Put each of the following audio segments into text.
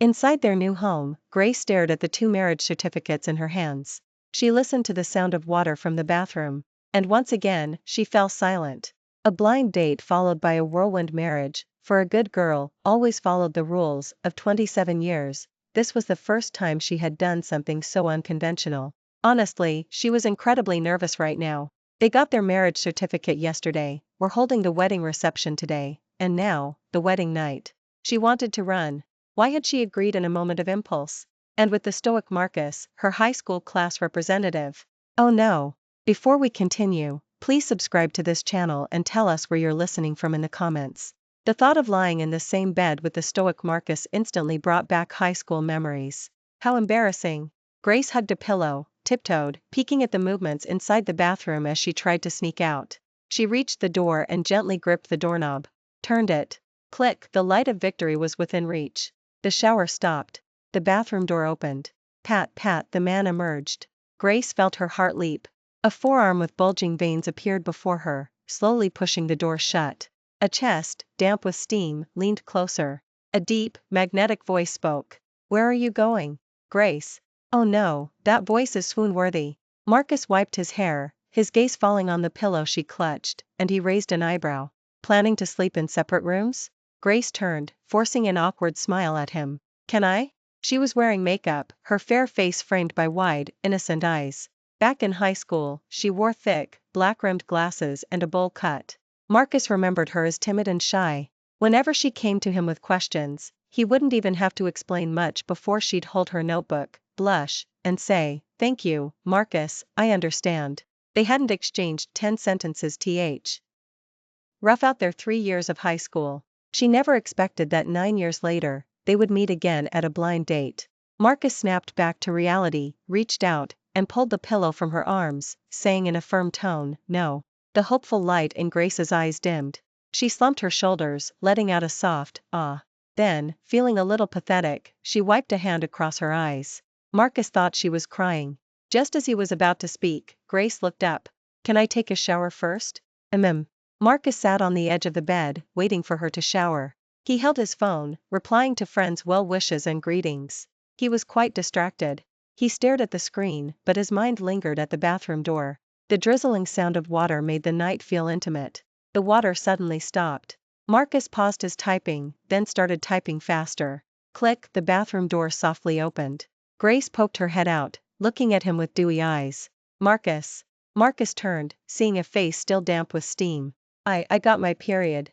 Inside their new home, Grace stared at the 2 marriage certificates in her hands. She listened to the sound of water from the bathroom. And once again, she fell silent. A blind date followed by a whirlwind marriage, for a good girl, always followed the rules of 27 years. This was the first time she had done something so unconventional. Honestly, she was incredibly nervous right now. They got their marriage certificate yesterday, were holding the wedding reception today, and now, the wedding night. She wanted to run. Why had she agreed in a moment of impulse? And with the stoic Marcus, her high school class representative. Oh no. Before we continue, please subscribe to this channel and tell us where you're listening from in the comments. The thought of lying in the same bed with the stoic Marcus instantly brought back high school memories. How embarrassing. Grace hugged a pillow, tiptoed, peeking at the movements inside the bathroom as she tried to sneak out. She reached the door and gently gripped the doorknob. Turned it. Click, the light of victory was within reach. The shower stopped. The bathroom door opened. Pat, pat, the man emerged. Grace felt her heart leap. A forearm with bulging veins appeared before her, slowly pushing the door shut. A chest, damp with steam, leaned closer. A deep, magnetic voice spoke. Where are you going, Grace? Oh no, that voice is swoon-worthy. Marcus wiped his hair, his gaze falling on the pillow she clutched, and he raised an eyebrow. Planning to sleep in separate rooms? Grace turned, forcing an awkward smile at him. Can I? She was wearing makeup, her fair face framed by wide, innocent eyes. Back in high school, she wore thick, black-rimmed glasses and a bowl cut. Marcus remembered her as timid and shy. Whenever she came to him with questions, he wouldn't even have to explain much before she'd hold her notebook, blush, and say, "Thank you, Marcus, I understand." They hadn't exchanged 10 sentences rough out their 3 years of high school. She never expected that 9 years later, they would meet again at a blind date. Marcus snapped back to reality, reached out, and pulled the pillow from her arms, saying in a firm tone, "No." The hopeful light in Grace's eyes dimmed. She slumped her shoulders, letting out a soft, "ah." Then, feeling a little pathetic, she wiped a hand across her eyes. Marcus thought she was crying. Just as he was about to speak, Grace looked up. "Can I take a shower first?" Marcus sat on the edge of the bed, waiting for her to shower. He held his phone, replying to friends' well wishes and greetings. He was quite distracted. He stared at the screen, but his mind lingered at the bathroom door. The drizzling sound of water made the night feel intimate. The water suddenly stopped. Marcus paused his typing, then started typing faster. Click, the bathroom door softly opened. Grace poked her head out, looking at him with dewy eyes. "Marcus." Marcus turned, seeing a face still damp with steam. I got my period."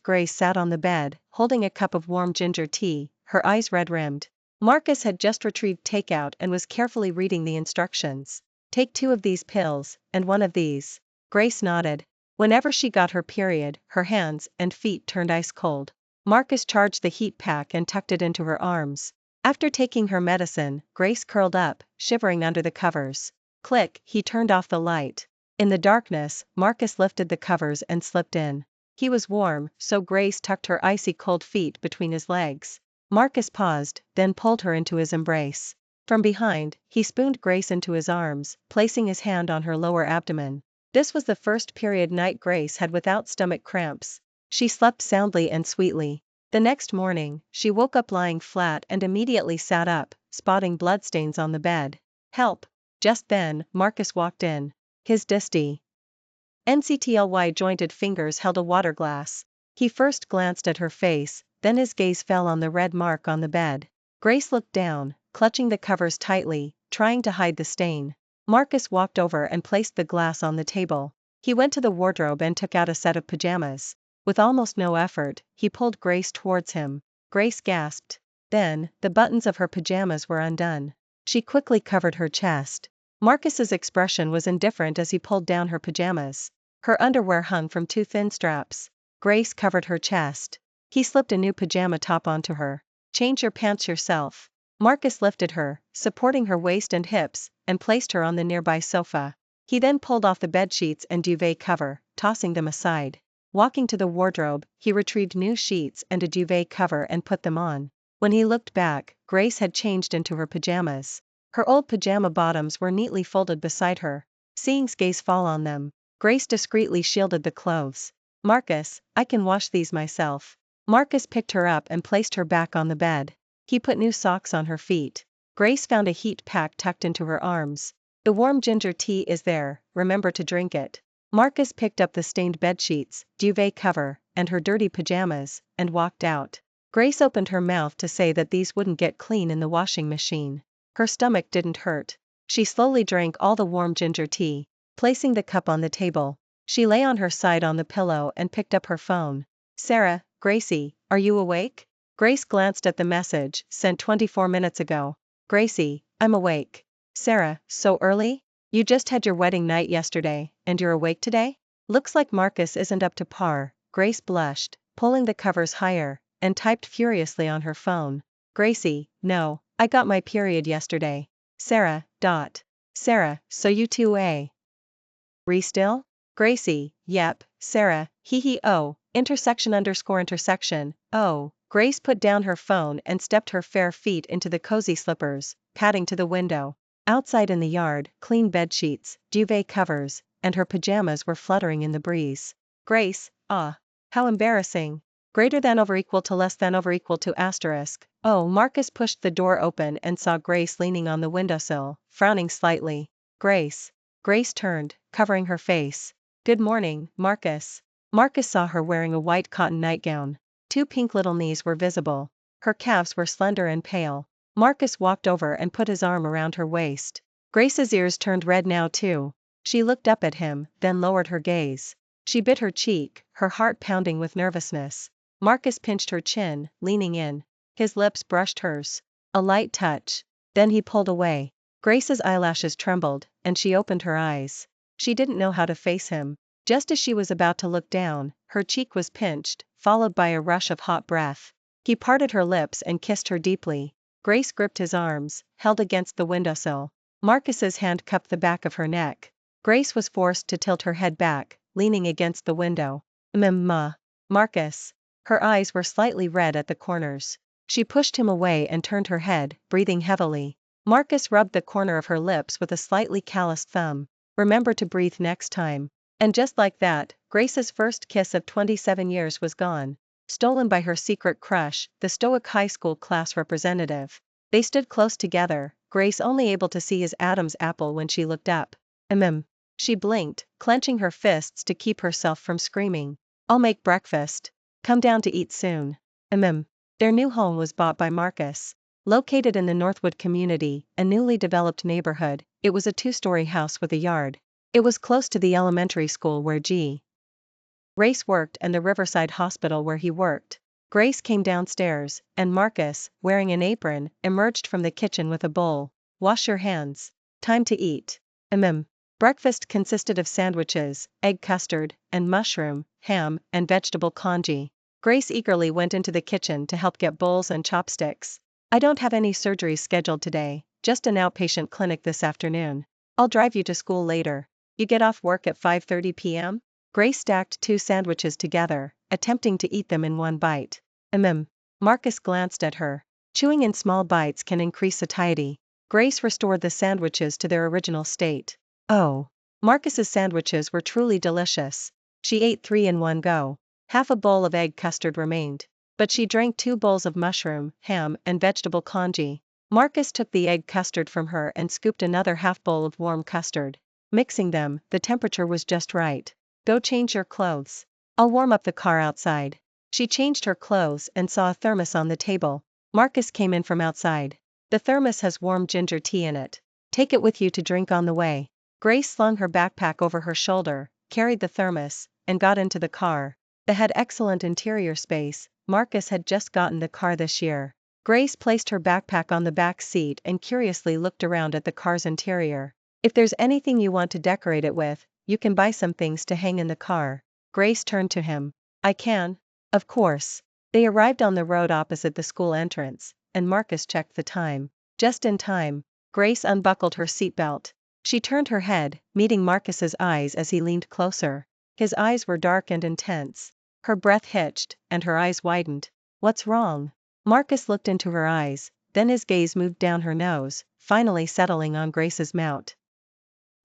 Grace sat on the bed, holding a cup of warm ginger tea, her eyes red-rimmed. Marcus had just retrieved takeout and was carefully reading the instructions. "Take 2 of these pills, and 1 of these." Grace nodded. Whenever she got her period, her hands and feet turned ice cold. Marcus charged the heat pack and tucked it into her arms. After taking her medicine, Grace curled up, shivering under the covers. Click, he turned off the light. In the darkness, Marcus lifted the covers and slipped in. He was warm, so Grace tucked her icy cold feet between his legs. Marcus paused, then pulled her into his embrace. From behind, he spooned Grace into his arms, placing his hand on her lower abdomen. This was the first period night Grace had without stomach cramps. She slept soundly and sweetly. The next morning, she woke up lying flat and immediately sat up, spotting bloodstains on the bed. "Help!" Just then, Marcus walked in. His NCTLY jointed fingers held a water glass. He first glanced at her face, then his gaze fell on the red mark on the bed. Grace looked down, clutching the covers tightly, trying to hide the stain. Marcus walked over and placed the glass on the table. He went to the wardrobe and took out a set of pajamas. With almost no effort, he pulled Grace towards him. Grace gasped. Then, the buttons of her pajamas were undone. She quickly covered her chest. Marcus's expression was indifferent as he pulled down her pajamas. Her underwear hung from 2 thin straps. Grace covered her chest. He slipped a new pajama top onto her. "Change your pants yourself." Marcus lifted her, supporting her waist and hips, and placed her on the nearby sofa. He then pulled off the bedsheets and duvet cover, tossing them aside. Walking to the wardrobe, he retrieved new sheets and a duvet cover and put them on. When he looked back, Grace had changed into her pajamas. Her old pajama bottoms were neatly folded beside her. Seeing his gaze fall on them, Grace discreetly shielded the clothes. "Marcus, I can wash these myself." Marcus picked her up and placed her back on the bed. He put new socks on her feet. Grace found a heat pack tucked into her arms. The warm ginger tea is there, remember to drink it. Marcus picked up the stained bedsheets, duvet cover, and her dirty pajamas, and walked out. Grace opened her mouth to say that these wouldn't get clean in the washing machine. Her stomach didn't hurt. She slowly drank all the warm ginger tea. Placing the cup on the table, she lay on her side on the pillow and picked up her phone. Sarah, Gracie, are you awake? Grace glanced at the message, sent 24 minutes ago. Gracie, I'm awake. Sarah, so early? You just had your wedding night yesterday, and you're awake today? Looks like Marcus isn't up to par. Grace blushed, pulling the covers higher, and typed furiously on her phone. Gracie, no, I got my period yesterday. Sarah, dot. Sarah, so you too, eh? Still? Gracie, yep. Sarah, oh, intersection, oh. Grace put down her phone and stepped her fair feet into the cozy slippers, padding to the window. Outside in the yard, clean bedsheets, duvet covers, and her pajamas were fluttering in the breeze. Grace, ah. How embarrassing. Greater than over equal to less than over equal to asterisk. Oh, Marcus pushed the door open and saw Grace leaning on the windowsill, frowning slightly. Grace. Grace turned, covering her face. Good morning, Marcus. Marcus saw her wearing a white cotton nightgown. 2 pink little knees were visible. Her calves were slender and pale. Marcus walked over and put his arm around her waist. Grace's ears turned red now too. She looked up at him, then lowered her gaze. She bit her cheek, her heart pounding with nervousness. Marcus pinched her chin, leaning in. His lips brushed hers. A light touch. Then he pulled away. Grace's eyelashes trembled, and she opened her eyes. She didn't know how to face him. Just as she was about to look down, her cheek was pinched, followed by a rush of hot breath. He parted her lips and kissed her deeply. Grace gripped his arms, held against the windowsill. Marcus's hand cupped the back of her neck. Grace was forced to tilt her head back, leaning against the window. Marcus. Her eyes were slightly red at the corners. She pushed him away and turned her head, breathing heavily. Marcus rubbed the corner of her lips with a slightly calloused thumb. Remember to breathe next time. And just like that, Grace's first kiss of 27 years was gone. Stolen by her secret crush, the stoic high school class representative. They stood close together, Grace only able to see his Adam's apple when she looked up. She blinked, clenching her fists to keep herself from screaming. I'll make breakfast. Come down to eat soon. Their new home was bought by Marcus. Located in the Northwood community, a newly developed neighborhood, it was a 2-story house with a yard. It was close to the elementary school where Grace worked and the Riverside Hospital where he worked. Grace came downstairs, and Marcus, wearing an apron, emerged from the kitchen with a bowl. Wash your hands. Time to eat. Breakfast consisted of sandwiches, egg custard, and mushroom, ham, and vegetable congee. Grace eagerly went into the kitchen to help get bowls and chopsticks. I don't have any surgeries scheduled today, just an outpatient clinic this afternoon. I'll drive you to school later. You get off work at 5:30 p.m.? Grace stacked 2 sandwiches together, attempting to eat them in one bite. Marcus glanced at her. Chewing in small bites can increase satiety. Grace restored the sandwiches to their original state. Oh. Marcus's sandwiches were truly delicious. She ate 3 in one go. Half a bowl of egg custard remained. But she drank 2 bowls of mushroom, ham, and vegetable congee. Marcus took the egg custard from her and scooped another half bowl of warm custard. Mixing them, the temperature was just right. Go change your clothes. I'll warm up the car outside. She changed her clothes and saw a thermos on the table. Marcus came in from outside. The thermos has warm ginger tea in it. Take it with you to drink on the way. Grace slung her backpack over her shoulder, carried the thermos, and got into the car. It had excellent interior space. Marcus had just gotten the car this year. Grace placed her backpack on the back seat and curiously looked around at the car's interior. If there's anything you want to decorate it with, you can buy some things to hang in the car. Grace turned to him. I can? Of course. They arrived on the road opposite the school entrance, and Marcus checked the time. Just in time. Grace unbuckled her seatbelt. She turned her head, meeting Marcus's eyes as he leaned closer. His eyes were dark and intense. Her breath hitched, and her eyes widened. What's wrong? Marcus looked into her eyes, then his gaze moved down her nose, finally settling on Grace's mouth.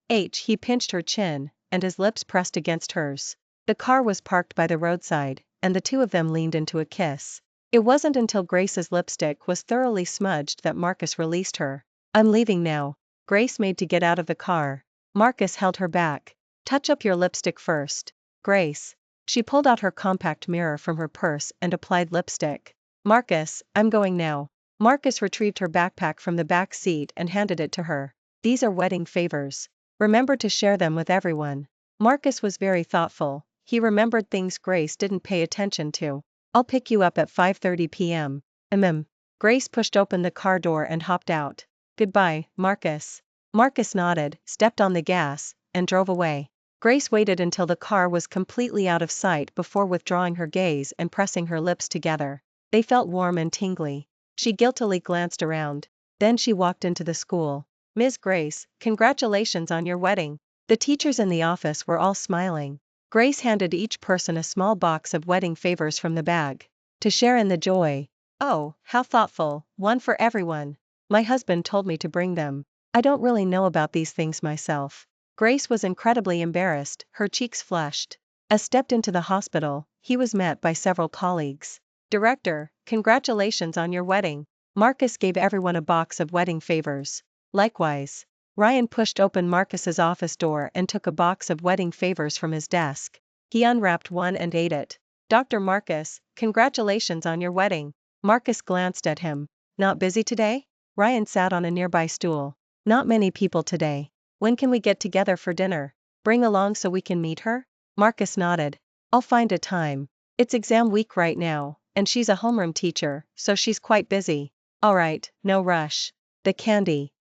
He pinched her chin, and his lips pressed against hers. The car was parked by the roadside, and the two of them leaned into a kiss. It wasn't until Grace's lipstick was thoroughly smudged that Marcus released her. I'm leaving now. Grace made to get out of the car. Marcus held her back. Touch up your lipstick first. Grace. She pulled out her compact mirror from her purse and applied lipstick. Marcus, I'm going now. Marcus retrieved her backpack from the back seat and handed it to her. These are wedding favors. Remember to share them with everyone. Marcus was very thoughtful. He remembered things Grace didn't pay attention to. I'll pick you up at 5:30 p.m. Grace pushed open the car door and hopped out. Goodbye, Marcus. Marcus nodded, stepped on the gas, and drove away. Grace waited until the car was completely out of sight before withdrawing her gaze and pressing her lips together. They felt warm and tingly. She guiltily glanced around. Then she walked into the school. Ms. Grace, congratulations on your wedding. The teachers in the office were all smiling. Grace handed each person a small box of wedding favors from the bag. To share in the joy. Oh, how thoughtful, one for everyone. My husband told me to bring them. I don't really know about these things myself. Grace was incredibly embarrassed, her cheeks flushed. As stepped into the hospital, he was met by several colleagues. Director, congratulations on your wedding. Marcus gave everyone a box of wedding favors. Likewise. Ryan pushed open Marcus's office door and took a box of wedding favors from his desk. He unwrapped one and ate it. Dr. Marcus, congratulations on your wedding. Marcus glanced at him. Not busy today? Ryan sat on a nearby stool. Not many people today. When can we get together for dinner? Bring along so we can meet her? Marcus nodded. I'll find a time. It's exam week right now, and she's a homeroom teacher, so she's quite busy. Alright, no rush. The candy.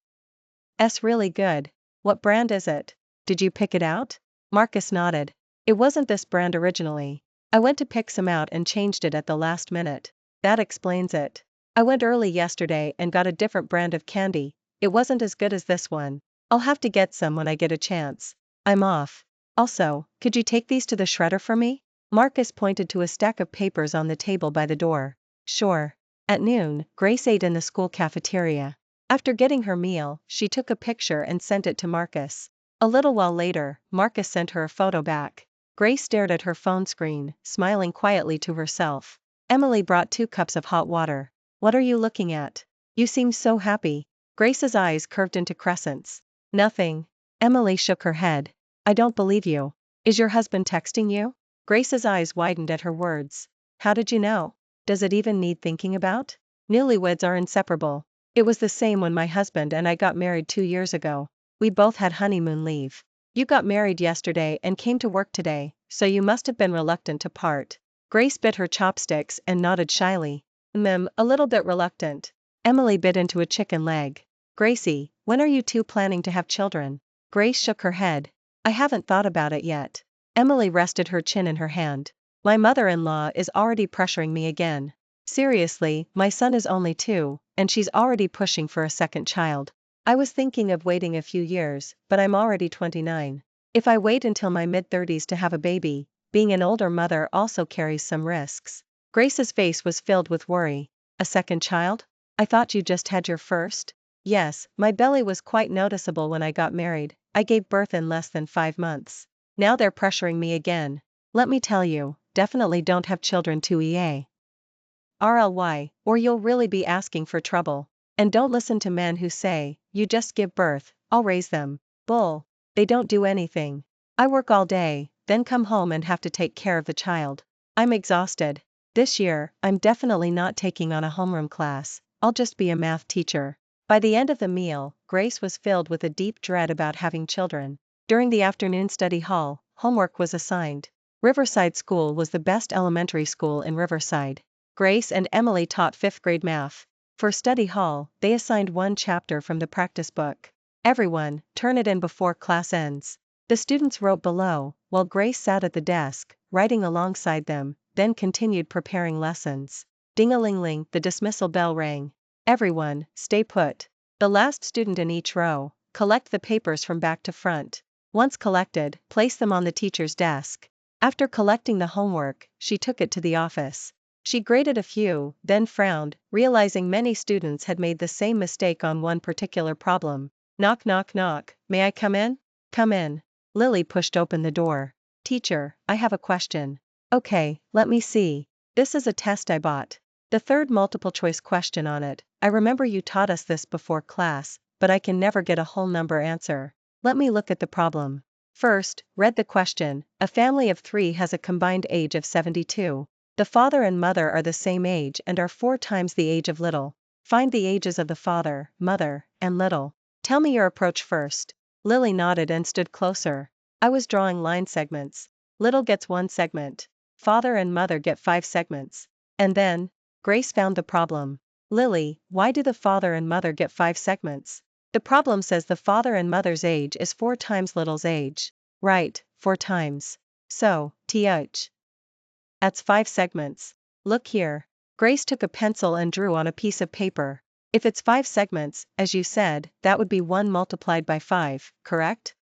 Really good. What brand is it? Did you pick it out? Marcus nodded. It wasn't this brand originally. I went to pick some out and changed it at the last minute. That explains it. I went early yesterday and got a different brand of candy. It wasn't as good as this one. I'll have to get some when I get a chance. I'm off. Also, could you take these to the shredder for me? Marcus pointed to a stack of papers on the table by the door. Sure. At noon, Grace ate in the school cafeteria. After getting her meal, she took a picture and sent it to Marcus. A little while later, Marcus sent her a photo back. Grace stared at her phone screen, smiling quietly to herself. Emily brought 2 cups of hot water. What are you looking at? You seem so happy. Grace's eyes curved into crescents. Nothing. Emily shook her head. I don't believe you. Is your husband texting you? Grace's eyes widened at her words. How did you know? Does it even need thinking about? Newlyweds are inseparable. It was the same when my husband and I got married 2 years ago. We both had honeymoon leave. You got married yesterday and came to work today, so you must have been reluctant to part. Grace bit her chopsticks and nodded shyly. A little bit reluctant. Emily bit into a chicken leg. Gracie, when are you two planning to have children? Grace shook her head. I haven't thought about it yet. Emily rested her chin in her hand. My mother-in-law is already pressuring me again. Seriously, my son is only 2, and she's already pushing for a second child. I was thinking of waiting a few years, but I'm already 29. If I wait until my mid-30s to have a baby, being an older mother also carries some risks. Grace's face was filled with worry. A second child? I thought you just had your first? Yes, my belly was quite noticeable when I got married. I gave birth in less than 5 months. Now they're pressuring me again. Let me tell you, definitely don't have children to RLY, or you'll really be asking for trouble. And don't listen to men who say, you just give birth, I'll raise them. Bull. They don't do anything. I work all day, then come home and have to take care of the child. I'm exhausted. This year, I'm definitely not taking on a homeroom class. I'll just be a math teacher. By the end of the meal, Grace was filled with a deep dread about having children. During the afternoon study hall, homework was assigned. Riverside School was the best elementary school in Riverside. Grace and Emily taught 5th grade math. For study hall, they assigned 1 chapter from the practice book. Everyone, turn it in before class ends. The students wrote below, while Grace sat at the desk, writing alongside them, then continued preparing lessons. Ding-a-ling-ling, the dismissal bell rang. Everyone, stay put. The last student in each row, collect the papers from back to front. Once collected, place them on the teacher's desk. After collecting the homework, she took it to the office. She graded a few, then frowned, realizing many students had made the same mistake on one particular problem. Knock knock knock, may I come in? Come in. Lily pushed open the door. Teacher, I have a question. Okay, let me see. This is a test I bought. The third multiple choice question on it. I remember you taught us this before class, but I can never get a whole number answer. Let me look at the problem. First, read the question. A family of 3 has a combined age of 72. The father and mother are the same age and are 4 times the age of little. Find the ages of the father, mother, and little. Tell me your approach first. Lily nodded and stood closer. I was drawing line segments. Little gets 1 segment. Father and mother get 5 segments. And then, Grace found the problem. Lily, why do the father and mother get 5 segments? The problem says the father and mother's age is 4 times little's age. Right, 4 times. So, that's 5 segments. Look here. Grace took a pencil and drew on a piece of paper. If it's 5 segments, as you said, that would be 1 multiplied by 5, correct?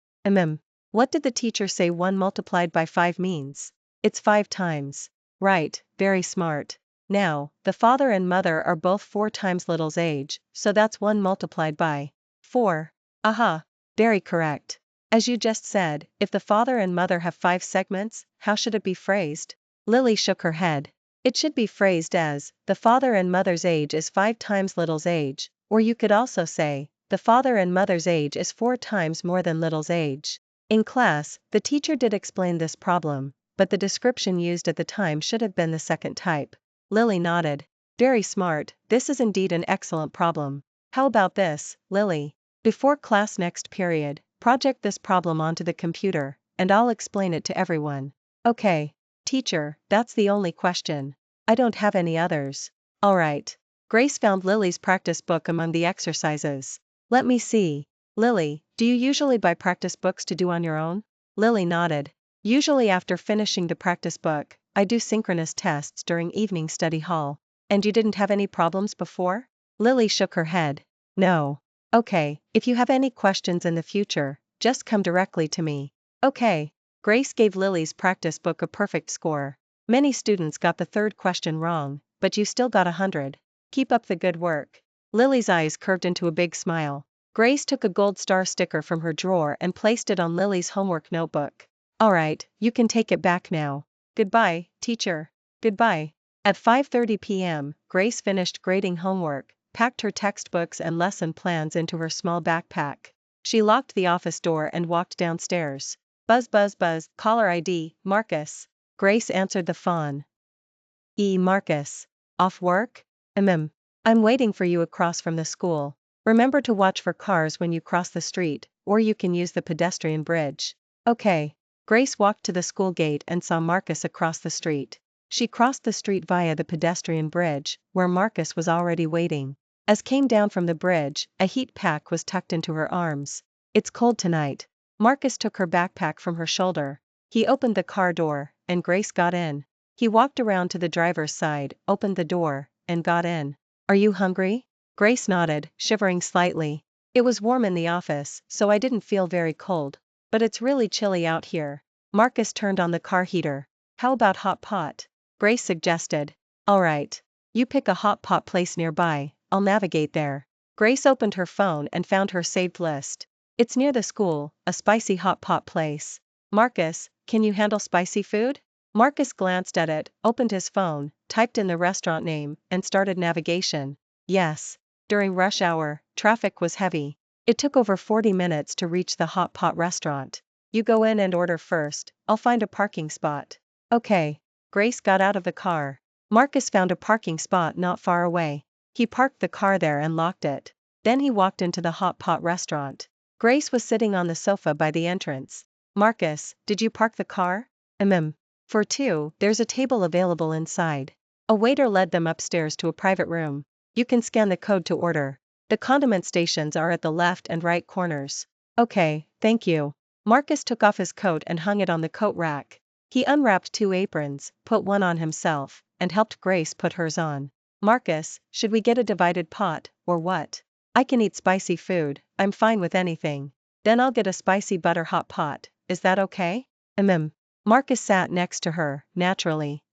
What did the teacher say 1 multiplied by 5 means? It's 5 times. Right, very smart. Now, the father and mother are both 4 times little's age, so that's 1 multiplied by 4. Aha. Very correct. As you just said, if the father and mother have 5 segments, how should it be phrased? Lily shook her head. It should be phrased as, the father and mother's age is 5 times little's age, or you could also say, the father and mother's age is 4 times more than little's age. In class, the teacher did explain this problem, but the description used at the time should have been the second type. Lily nodded. Very smart, this is indeed an excellent problem. How about this, Lily? Before class next period, project this problem onto the computer, and I'll explain it to everyone. Okay. Teacher, that's the only question. I don't have any others. Alright. Grace found Lily's practice book among the exercises. Let me see. Lily, do you usually buy practice books to do on your own? Lily nodded. Usually after finishing the practice book, I do synchronous tests during evening study hall. And you didn't have any problems before? Lily shook her head. No. Okay, if you have any questions in the future, just come directly to me. Okay. Grace gave Lily's practice book a perfect score. Many students got the third question wrong, but you still got 100. Keep up the good work. Lily's eyes curved into a big smile. Grace took a gold star sticker from her drawer and placed it on Lily's homework notebook. Alright, you can take it back now. Goodbye, teacher. Goodbye. At 5:30 p.m., Grace finished grading homework, packed her textbooks and lesson plans into her small backpack. She locked the office door and walked downstairs. Buzz buzz buzz, caller ID, Marcus. Grace answered the phone. Marcus. Off work? I'm waiting for you across from the school. Remember to watch for cars when you cross the street, or you can use the pedestrian bridge. Okay. Grace walked to the school gate and saw Marcus across the street. She crossed the street via the pedestrian bridge, where Marcus was already waiting. As came down from the bridge, a heat pack was tucked into her arms. It's cold tonight. Marcus took her backpack from her shoulder. He opened the car door, and Grace got in. He walked around to the driver's side, opened the door, and got in. Are you hungry? Grace nodded, shivering slightly. It was warm in the office, so I didn't feel very cold. But it's really chilly out here. Marcus turned on the car heater. How about hot pot? Grace suggested. Alright. You pick a hot pot place nearby, I'll navigate there. Grace opened her phone and found her saved list. It's near the school, a spicy hot pot place. Marcus, can you handle spicy food? Marcus glanced at it, opened his phone, typed in the restaurant name, and started navigation. Yes. During rush hour, traffic was heavy. It took over 40 minutes to reach the hot pot restaurant. You go in and order first, I'll find a parking spot. Okay. Grace got out of the car. Marcus found a parking spot not far away. He parked the car there and locked it. Then he walked into the hot pot restaurant. Grace was sitting on the sofa by the entrance. Marcus, did you park the car? For 2, there's a table available inside. A waiter led them upstairs to a private room. You can scan the code to order. The condiment stations are at the left and right corners. Okay, thank you. Marcus took off his coat and hung it on the coat rack. He unwrapped 2 aprons, put one on himself, and helped Grace put hers on. Marcus, should we get a divided pot, or what? I can eat spicy food, I'm fine with anything. Then I'll get a spicy butter hot pot, is that okay? Marcus sat next to her, naturally.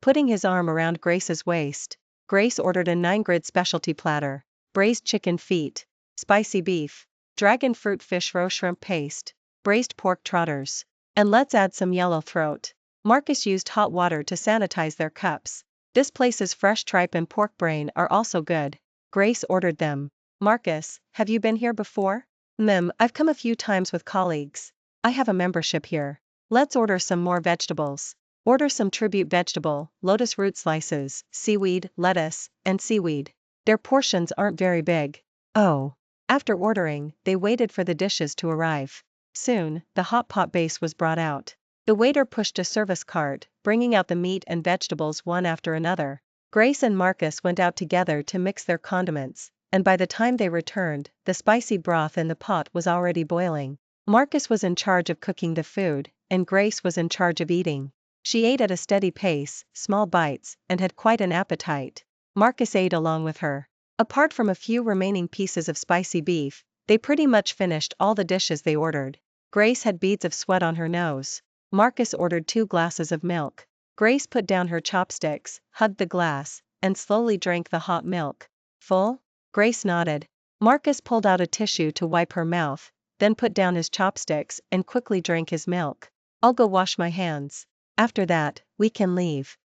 Putting his arm around Grace's waist, Grace ordered a 9-grid specialty platter, braised chicken feet, spicy beef, dragon fruit fish roe shrimp paste, braised pork trotters. And let's add some yellow throat. Marcus used hot water to sanitize their cups. This place's fresh tripe and pork brain are also good. Grace ordered them. Marcus, have you been here before? I've come a few times with colleagues. I have a membership here. Let's order some more vegetables. Order some tribute vegetable, lotus root slices, seaweed, lettuce, and seaweed. Their portions aren't very big. Oh. After ordering, they waited for the dishes to arrive. Soon, the hot pot base was brought out. The waiter pushed a service cart, bringing out the meat and vegetables one after another. Grace and Marcus went out together to mix their condiments, and by the time they returned, the spicy broth in the pot was already boiling. Marcus was in charge of cooking the food, and Grace was in charge of eating. She ate at a steady pace, small bites, and had quite an appetite. Marcus ate along with her. Apart from a few remaining pieces of spicy beef, they pretty much finished all the dishes they ordered. Grace had beads of sweat on her nose. Marcus ordered 2 glasses of milk. Grace put down her chopsticks, hugged the glass, and slowly drank the hot milk. Full? Grace nodded. Marcus pulled out a tissue to wipe her mouth, then put down his chopsticks and quickly drank his milk. I'll go wash my hands. After that, we can leave.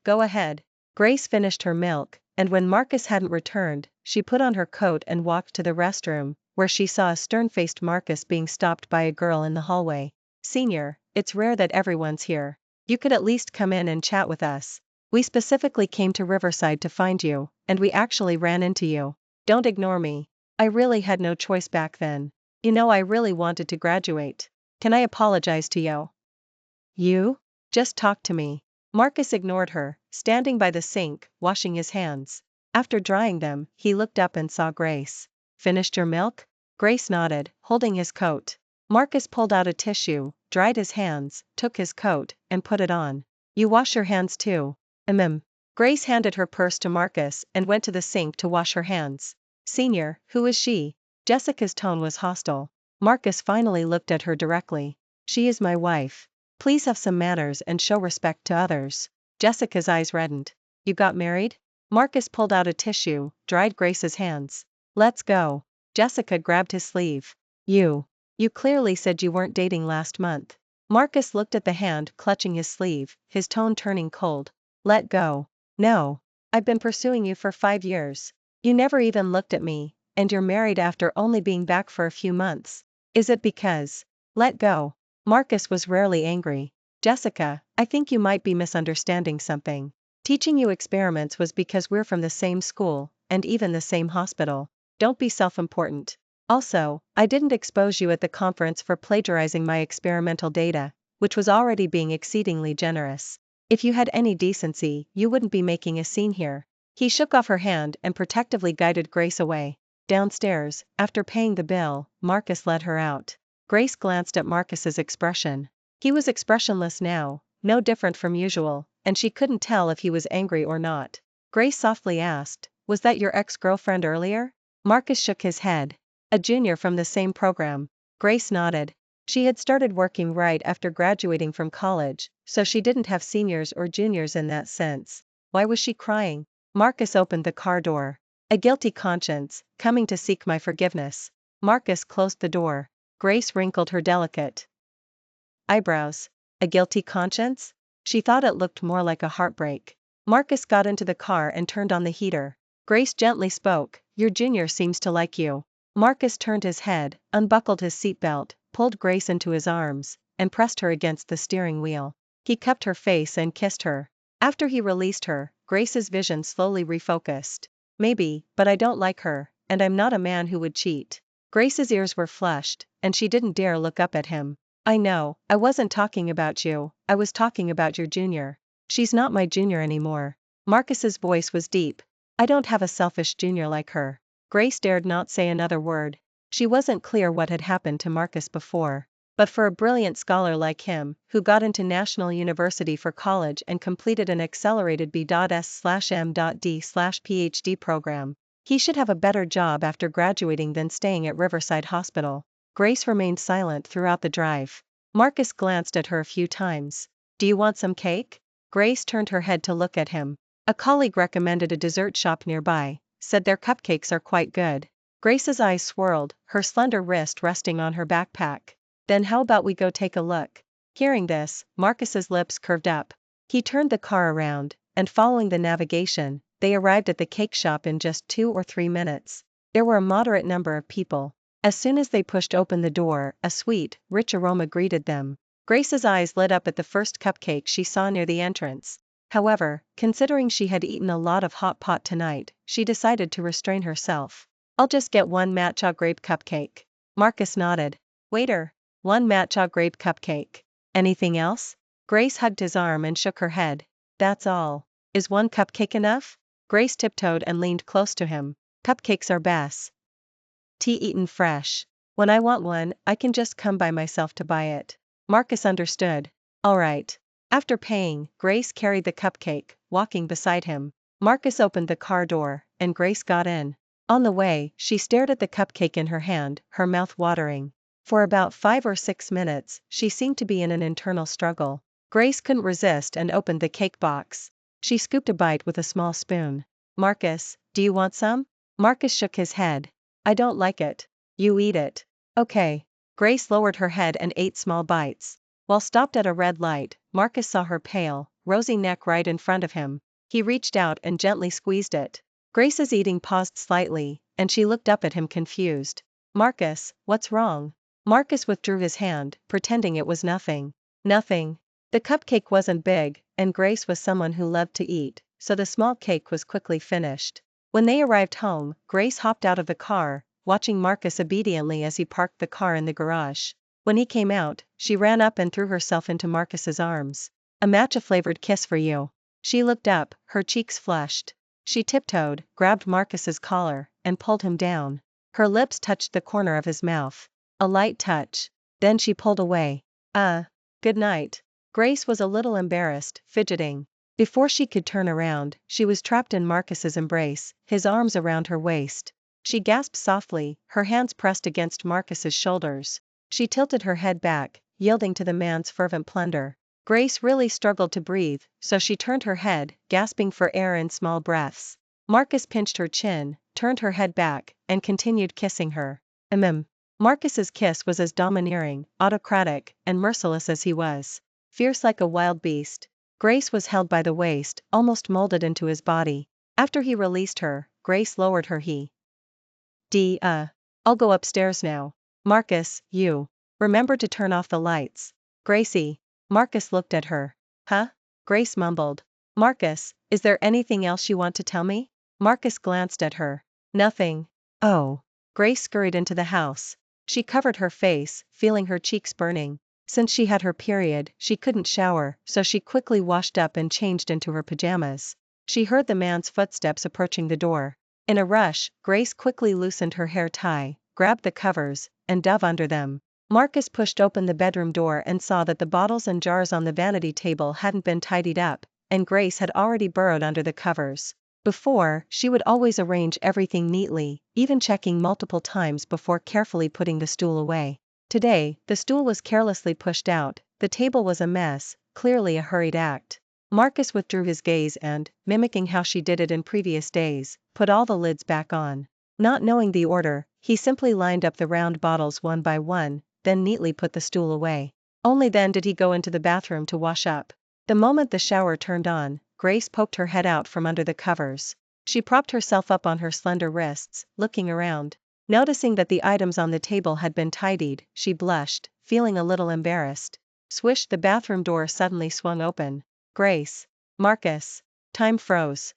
Go ahead. Grace finished her milk, and when Marcus hadn't returned, she put on her coat and walked to the restroom, where she saw a stern-faced Marcus being stopped by a girl in the hallway. Senior, it's rare that everyone's here. You could at least come in and chat with us. We specifically came to Riverside to find you, and we actually ran into you. Don't ignore me. I really had no choice back then. You know I really wanted to graduate. Can I apologize to you? You? Just talk to me. Marcus ignored her, standing by the sink, washing his hands. After drying them, he looked up and saw Grace. Finished your milk? Grace nodded, holding his coat. Marcus pulled out a tissue, dried his hands, took his coat, and put it on. You wash your hands too. Grace handed her purse to Marcus and went to the sink to wash her hands. Senior, who is she? Jessica's tone was hostile. Marcus finally looked at her directly. She is my wife. Please have some manners and show respect to others. Jessica's eyes reddened. You got married? Marcus pulled out a tissue, dried Grace's hands. Let's go. Jessica grabbed his sleeve. You clearly said you weren't dating last month. Marcus looked at the hand clutching his sleeve, his tone turning cold. Let go. No. I've been pursuing you for 5 years. You never even looked at me, and you're married after only being back for a few months. Is it because? Let go. Marcus was rarely angry. Jessica, I think you might be misunderstanding something. Teaching you experiments was because we're from the same school, and even the same hospital. Don't be self-important. Also, I didn't expose you at the conference for plagiarizing my experimental data, which was already being exceedingly generous. If you had any decency, you wouldn't be making a scene here. He shook off her hand and protectively guided Grace away. Downstairs, after paying the bill, Marcus led her out. Grace glanced at Marcus's expression. He was expressionless now, no different from usual, and she couldn't tell if he was angry or not. Grace softly asked, "Was that your ex-girlfriend earlier?" Marcus shook his head. A junior from the same program. Grace nodded. She had started working right after graduating from college, so she didn't have seniors or juniors in that sense. Why was she crying? Marcus opened the car door. A guilty conscience, coming to seek my forgiveness. Marcus closed the door. Grace wrinkled her delicate eyebrows. A guilty conscience? She thought it looked more like a heartbreak. Marcus got into the car and turned on the heater. Grace gently spoke, "Your junior seems to like you." Marcus turned his head, unbuckled his seatbelt, pulled Grace into his arms, and pressed her against the steering wheel. He cupped her face and kissed her. After he released her, Grace's vision slowly refocused. Maybe, but I don't like her, and I'm not a man who would cheat. Grace's ears were flushed, and she didn't dare look up at him. I know, I wasn't talking about you, I was talking about your junior. She's not my junior anymore. Marcus's voice was deep. I don't have a selfish junior like her. Grace dared not say another word. She wasn't clear what had happened to Marcus before. But for a brilliant scholar like him, who got into National University for college and completed an accelerated B.S/M.D/PhD program, he should have a better job after graduating than staying at Riverside Hospital. Grace remained silent throughout the drive. Marcus glanced at her a few times. Do you want some cake? Grace turned her head to look at him. A colleague recommended a dessert shop nearby, said their cupcakes are quite good. Grace's eyes swirled, her slender wrist resting on her backpack. Then how about we go take a look? Hearing this, Marcus's lips curved up. He turned the car around, and following the navigation, they arrived at the cake shop in just 2 or 3 minutes. There were a moderate number of people. As soon as they pushed open the door, a sweet, rich aroma greeted them. Grace's eyes lit up at the first cupcake she saw near the entrance. However, considering she had eaten a lot of hot pot tonight, she decided to restrain herself. I'll just get one matcha grape cupcake. Marcus nodded. Waiter, one matcha grape cupcake. Anything else? Grace hugged his arm and shook her head. That's all. Is one cupcake enough? Grace tiptoed and leaned close to him. Cupcakes are best. Tea eaten fresh. When I want one, I can just come by myself to buy it. Marcus understood. All right. After paying, Grace carried the cupcake, walking beside him. Marcus opened the car door, and Grace got in. On the way, she stared at the cupcake in her hand, her mouth watering. For about 5 or 6 minutes, she seemed to be in an internal struggle. Grace couldn't resist and opened the cake box. She scooped a bite with a small spoon. Marcus, do you want some? Marcus shook his head. I don't like it. You eat it. Okay. Grace lowered her head and ate small bites. While stopped at a red light, Marcus saw her pale, rosy neck right in front of him. He reached out and gently squeezed it. Grace's eating paused slightly, and she looked up at him confused. Marcus, what's wrong? Marcus withdrew his hand, pretending it was nothing. Nothing. The cupcake wasn't big, and Grace was someone who loved to eat, so the small cake was quickly finished. When they arrived home, Grace hopped out of the car, watching Marcus obediently as he parked the car in the garage. When he came out, she ran up and threw herself into Marcus's arms. A matcha-flavored kiss for you. She looked up, her cheeks flushed. She tiptoed, grabbed Marcus's collar, and pulled him down. Her lips touched the corner of his mouth. A light touch. Then she pulled away. Good night. Grace was a little embarrassed, fidgeting. Before she could turn around, she was trapped in Marcus's embrace, his arms around her waist. She gasped softly, her hands pressed against Marcus's shoulders. She tilted her head back, yielding to the man's fervent plunder. Grace really struggled to breathe, so she turned her head, gasping for air in small breaths. Marcus pinched her chin, turned her head back, and continued kissing her. Marcus's kiss was as domineering, autocratic, and merciless as he was. Fierce like a wild beast. Grace was held by the waist, almost molded into his body. After he released her, Grace lowered her I'll go upstairs now. Marcus, you. Remember to turn off the lights. Gracie. Marcus looked at her. Huh? Grace mumbled. Marcus, is there anything else you want to tell me? Marcus glanced at her. Nothing. Oh. Grace scurried into the house. She covered her face, feeling her cheeks burning. Since she had her period, she couldn't shower, so she quickly washed up and changed into her pajamas. She heard the man's footsteps approaching the door. In a rush, Grace quickly loosened her hair tie, grabbed the covers, and dove under them. Marcus pushed open the bedroom door and saw that the bottles and jars on the vanity table hadn't been tidied up, and Grace had already burrowed under the covers. Before, she would always arrange everything neatly, even checking multiple times before carefully putting the stool away. Today, the stool was carelessly pushed out, the table was a mess, clearly a hurried act. Marcus withdrew his gaze and, mimicking how she did it in previous days, put all the lids back on. Not knowing the order, he simply lined up the round bottles one by one, then neatly put the stool away. Only then did he go into the bathroom to wash up. The moment the shower turned on, Grace poked her head out from under the covers. She propped herself up on her slender wrists, looking around. Noticing that the items on the table had been tidied, she blushed, feeling a little embarrassed. Swish, the bathroom door suddenly swung open. Grace. Marcus. Time froze.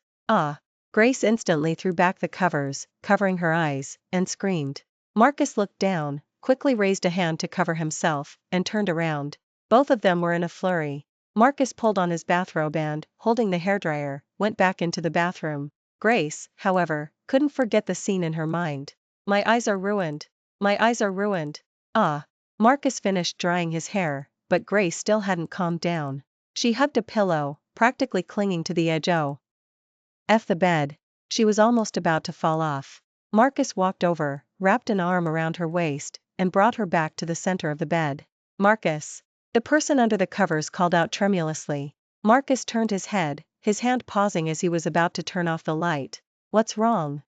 Grace instantly threw back the covers, covering her eyes, and screamed. Marcus looked down, quickly raised a hand to cover himself, and turned around. Both of them were in a flurry. Marcus pulled on his bathrobe and, holding the hairdryer, went back into the bathroom. Grace, however, couldn't forget the scene in her mind. My eyes are ruined. My eyes are ruined. Marcus finished drying his hair, but Grace still hadn't calmed down. She hugged a pillow, practically clinging to the edge of the bed. She was almost about to fall off. Marcus walked over, wrapped an arm around her waist, and brought her back to the center of the bed. Marcus. The person under the covers called out tremulously. Marcus turned his head, his hand pausing as he was about to turn off the light. What's wrong?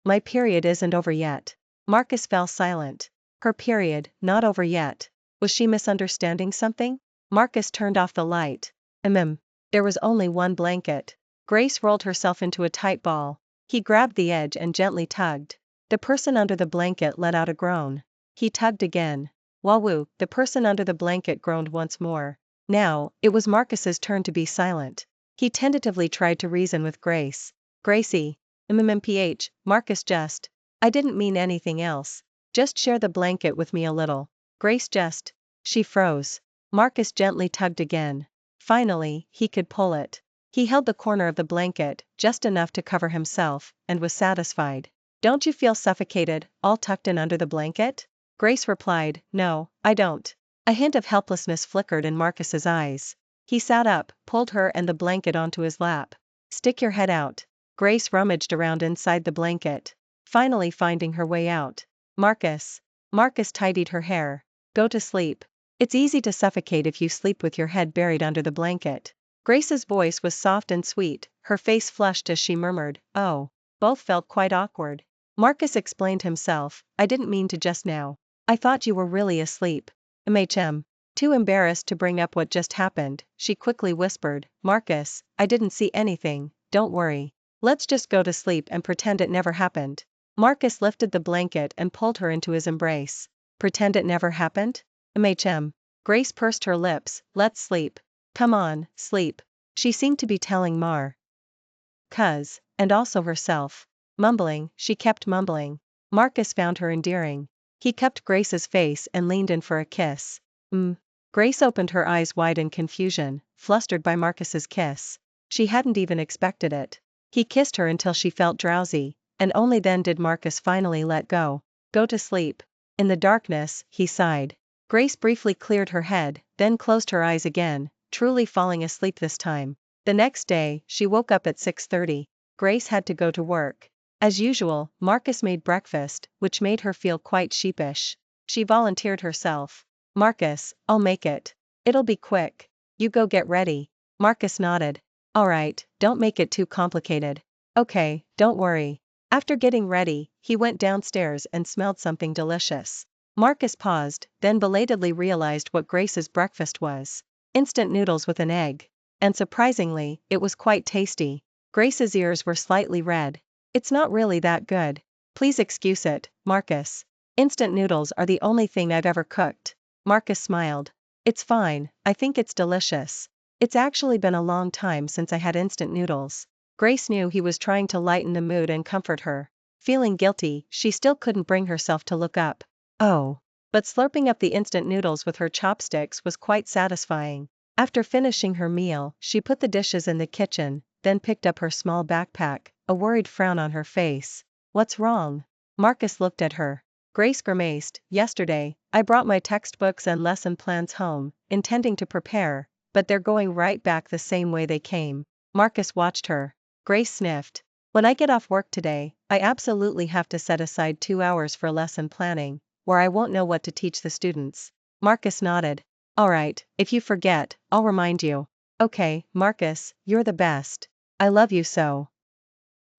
My period isn't over yet. Marcus fell silent. Her period, not over yet. Was she misunderstanding something? Marcus turned off the light. There was only one blanket. Grace rolled herself into a tight ball. He grabbed the edge and gently tugged. The person under the blanket let out a groan. He tugged again. Wahoo, the person under the blanket groaned once more. Now, it was Marcus's turn to be silent. He tentatively tried to reason with Grace. Gracie. MMPH, Marcus just. I didn't mean anything else. Just share the blanket with me a little. Grace just. She froze. Marcus gently tugged again. Finally, he could pull it. He held the corner of the blanket, just enough to cover himself, and was satisfied. Don't you feel suffocated, all tucked in under the blanket? Grace replied, No, I don't. A hint of helplessness flickered in Marcus's eyes. He sat up, pulled her and the blanket onto his lap. Stick your head out. Grace rummaged around inside the blanket, finally finding her way out. Marcus. Marcus tidied her hair. Go to sleep. It's easy to suffocate if you sleep with your head buried under the blanket. Grace's voice was soft and sweet, her face flushed as she murmured, Oh. Both felt quite awkward. Marcus explained himself, I didn't mean to just now. I thought you were really asleep. Too embarrassed to bring up what just happened, she quickly whispered, Marcus, I didn't see anything, don't worry. Let's just go to sleep and pretend it never happened. Marcus lifted the blanket and pulled her into his embrace. Pretend it never happened? Grace pursed her lips, let's sleep. Come on, sleep. She seemed to be telling Cuz, and also herself. Mumbling, she kept mumbling. Marcus found her endearing. He cupped Grace's face and leaned in for a kiss. Grace opened her eyes wide in confusion, flustered by Marcus's kiss. She hadn't even expected it. He kissed her until she felt drowsy, and only then did Marcus finally let go. Go to sleep. In the darkness, he sighed. Grace briefly cleared her head, then closed her eyes again, truly falling asleep this time. The next day, she woke up at 6:30. Grace had to go to work. As usual, Marcus made breakfast, which made her feel quite sheepish. She volunteered herself. Marcus, I'll make it. It'll be quick. You go get ready. Marcus nodded. Alright, don't make it too complicated. Okay, don't worry. After getting ready, he went downstairs and smelled something delicious. Marcus paused, then belatedly realized what Grace's breakfast was. Instant noodles with an egg. And surprisingly, it was quite tasty. Grace's ears were slightly red. It's not really that good. Please excuse it, Marcus. Instant noodles are the only thing I've ever cooked. Marcus smiled. It's fine, I think it's delicious. It's actually been a long time since I had instant noodles. Grace knew he was trying to lighten the mood and comfort her. Feeling guilty, she still couldn't bring herself to look up. Oh. But slurping up the instant noodles with her chopsticks was quite satisfying. After finishing her meal, she put the dishes in the kitchen, then picked up her small backpack, a worried frown on her face. What's wrong? Marcus looked at her. Grace grimaced. Yesterday, I brought my textbooks and lesson plans home, intending to prepare, but they're going right back the same way they came. Marcus watched her. Grace sniffed. When I get off work today, I absolutely have to set aside 2 hours for lesson planning, where I won't know what to teach the students. Marcus nodded. Alright, if you forget, I'll remind you. Okay, Marcus, you're the best. I love you so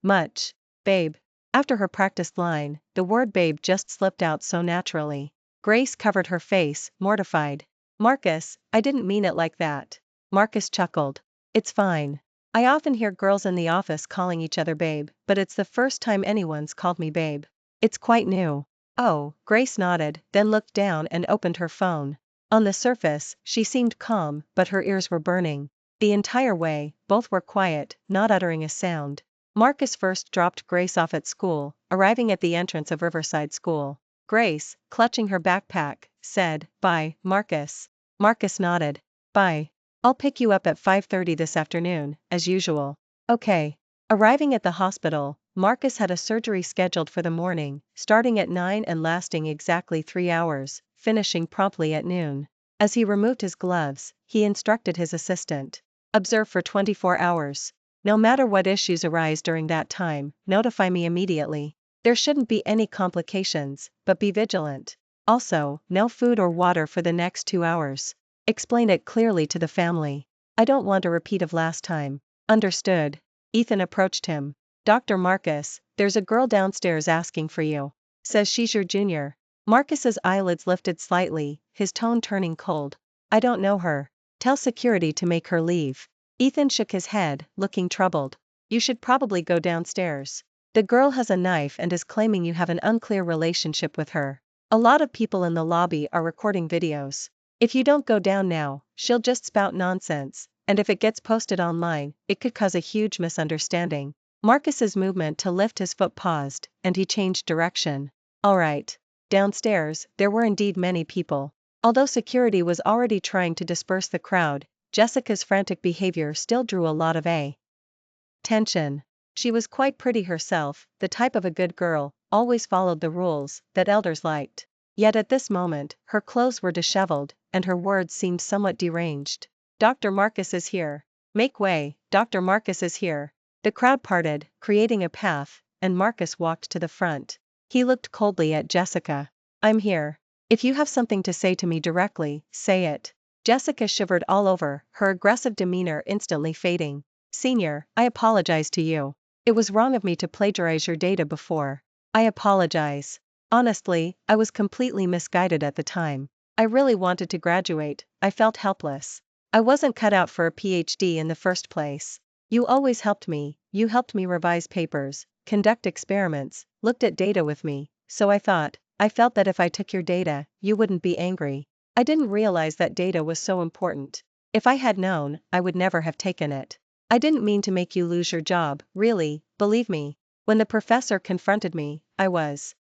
much, babe. After her practiced line, the word babe just slipped out so naturally. Grace covered her face, mortified. Marcus, I didn't mean it like that. Marcus chuckled. It's fine. I often hear girls in the office calling each other babe, but it's the first time anyone's called me babe. It's quite new. Oh, Grace nodded, then looked down and opened her phone. On the surface, she seemed calm, but her ears were burning. The entire way, both were quiet, not uttering a sound. Marcus first dropped Grace off at school, arriving at the entrance of Riverside School. Grace, clutching her backpack, said, Bye, Marcus. Marcus nodded. Bye. I'll pick you up at 5:30 this afternoon, as usual. Okay. Arriving at the hospital, Marcus had a surgery scheduled for the morning, starting at 9 and lasting exactly 3 hours, finishing promptly at noon. As he removed his gloves, he instructed his assistant. Observe for 24 hours. No matter what issues arise during that time, notify me immediately. There shouldn't be any complications, but be vigilant. Also, no food or water for the next 2 hours. Explain it clearly to the family. I don't want a repeat of last time. Understood. Ethan approached him. Dr. Marcus, there's a girl downstairs asking for you. Says she's your junior. Marcus's eyelids lifted slightly, his tone turning cold. I don't know her. Tell security to make her leave. Ethan shook his head, looking troubled. You should probably go downstairs. The girl has a knife and is claiming you have an unclear relationship with her. A lot of people in the lobby are recording videos. If you don't go down now, she'll just spout nonsense, and if it gets posted online, it could cause a huge misunderstanding. Marcus's movement to lift his foot paused, and he changed direction. All right. Downstairs, there were indeed many people. Although security was already trying to disperse the crowd, Jessica's frantic behavior still drew a lot of attention. She was quite pretty herself, the type of a good girl, always followed the rules that elders liked. Yet at this moment, her clothes were disheveled, and her words seemed somewhat deranged. Dr. Marcus is here. Make way, Dr. Marcus is here. The crowd parted, creating a path, and Marcus walked to the front. He looked coldly at Jessica. I'm here. If you have something to say to me directly, say it. Jessica shivered all over, her aggressive demeanor instantly fading. Senior, I apologize to you. It was wrong of me to plagiarize your data before. I apologize. Honestly, I was completely misguided at the time. I really wanted to graduate, I felt helpless. I wasn't cut out for a PhD in the first place. You always helped me, you helped me revise papers, conduct experiments, looked at data with me, so I felt that if I took your data, you wouldn't be angry. I didn't realize that data was so important. If I had known, I would never have taken it. I didn't mean to make you lose your job, really, believe me. When the professor confronted me, I was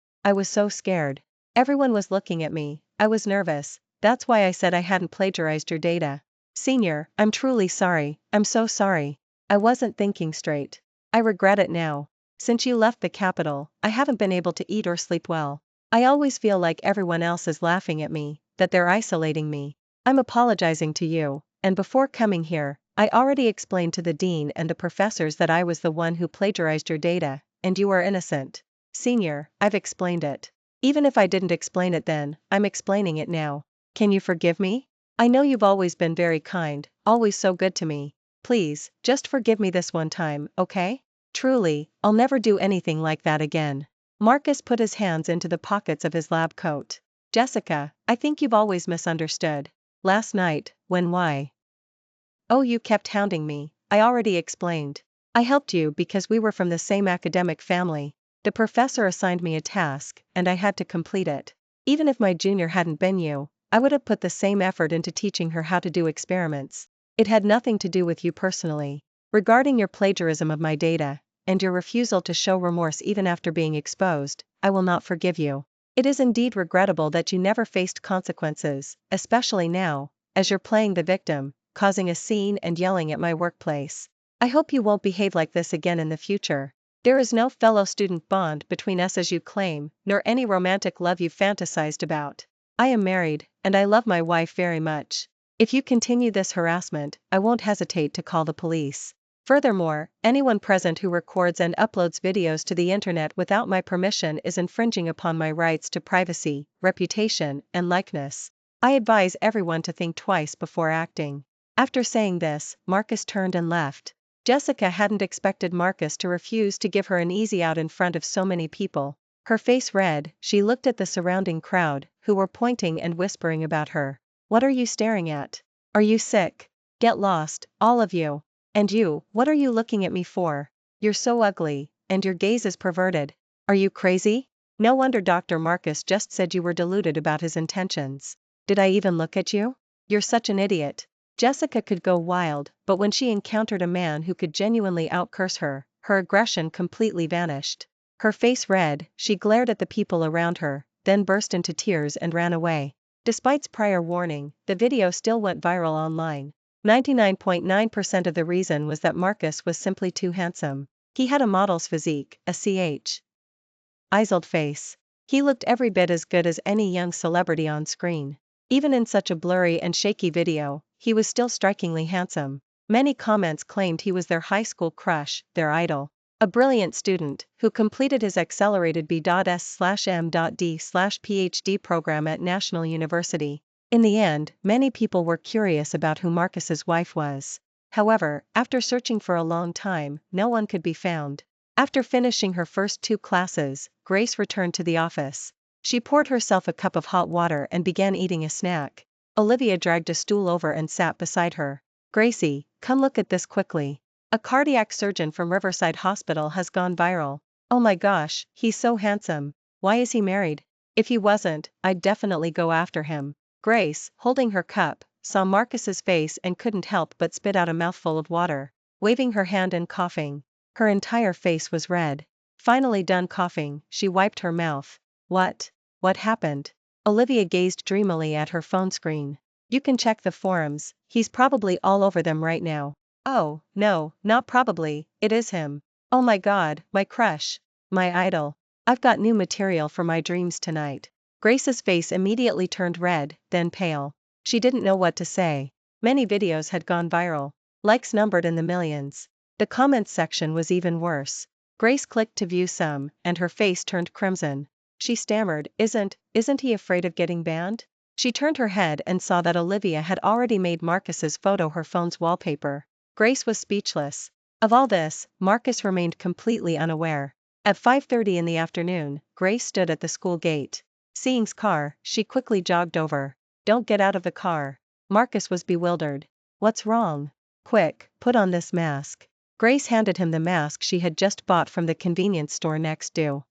so scared. Everyone was looking at me, I was nervous, that's why I said I hadn't plagiarized your data. Senior, I'm truly sorry, I'm so sorry. I wasn't thinking straight. I regret it now. Since you left the capital, I haven't been able to eat or sleep well. I always feel like everyone else is laughing at me, that they're isolating me. I'm apologizing to you, and before coming here, I already explained to the dean and the professors that I was the one who plagiarized your data, and you are innocent. Senior, I've explained it. Even if I didn't explain it then, I'm explaining it now. Can you forgive me? I know you've always been very kind, always so good to me. Please, just forgive me this one time, okay? Truly, I'll never do anything like that again. Marcus put his hands into the pockets of his lab coat. Jessica, I think you've always misunderstood. Last night, why? Oh, you kept hounding me, I already explained. I helped you because we were from the same academic family. The professor assigned me a task, and I had to complete it. Even if my junior hadn't been you, I would have put the same effort into teaching her how to do experiments. It had nothing to do with you personally. Regarding your plagiarism of my data, and your refusal to show remorse even after being exposed, I will not forgive you. It is indeed regrettable that you never faced consequences, especially now, as you're playing the victim, causing a scene and yelling at my workplace. I hope you won't behave like this again in the future. There is no fellow student bond between us as you claim, nor any romantic love you fantasized about. I am married, and I love my wife very much. If you continue this harassment, I won't hesitate to call the police. Furthermore, anyone present who records and uploads videos to the internet without my permission is infringing upon my rights to privacy, reputation, and likeness. I advise everyone to think twice before acting. After saying this, Marcus turned and left. Jessica hadn't expected Marcus to refuse to give her an easy out in front of so many people. Her face red, she looked at the surrounding crowd, who were pointing and whispering about her. What are you staring at? Are you sick? Get lost, all of you. And you, what are you looking at me for? You're so ugly, and your gaze is perverted. Are you crazy? No wonder Dr. Marcus just said you were deluded about his intentions. Did I even look at you? You're such an idiot. Jessica could go wild, but when she encountered a man who could genuinely outcurse her, her aggression completely vanished. Her face red, she glared at the people around her, then burst into tears and ran away. Despite prior warning, the video still went viral online. 99.9% of the reason was that Marcus was simply too handsome. He had a model's physique, a chiseled face. He looked every bit as good as any young celebrity on screen. Even in such a blurry and shaky video, he was still strikingly handsome. Many comments claimed he was their high school crush, their idol. A brilliant student, who completed his accelerated B.S/M.D/PhD program at National University. In the end, many people were curious about who Marcus's wife was. However, after searching for a long time, no one could be found. After finishing her first 2 classes, Grace returned to the office. She poured herself a cup of hot water and began eating a snack. Olivia dragged a stool over and sat beside her. Gracie, come look at this quickly. A cardiac surgeon from Riverside Hospital has gone viral. Oh my gosh, he's so handsome. Why is he married? If he wasn't, I'd definitely go after him. Grace, holding her cup, saw Marcus's face and couldn't help but spit out a mouthful of water, waving her hand and coughing. Her entire face was red. Finally done coughing, she wiped her mouth. What? What happened? Olivia gazed dreamily at her phone screen. You can check the forums, he's probably all over them right now. Oh, no, not probably, it is him. Oh my god, my crush. My idol. I've got new material for my dreams tonight. Grace's face immediately turned red, then pale. She didn't know what to say. Many videos had gone viral. Likes numbered in the millions. The comments section was even worse. Grace clicked to view some, and her face turned crimson. She stammered, isn't he afraid of getting banned? She turned her head and saw that Olivia had already made Marcus's photo her phone's wallpaper. Grace was speechless. Of all this, Marcus remained completely unaware. At 5:30 in the afternoon, Grace stood at the school gate. Seeing's car, she quickly jogged over. Don't get out of the car. Marcus was bewildered. What's wrong? Quick, put on this mask. Grace handed him the mask she had just bought from the convenience store next door.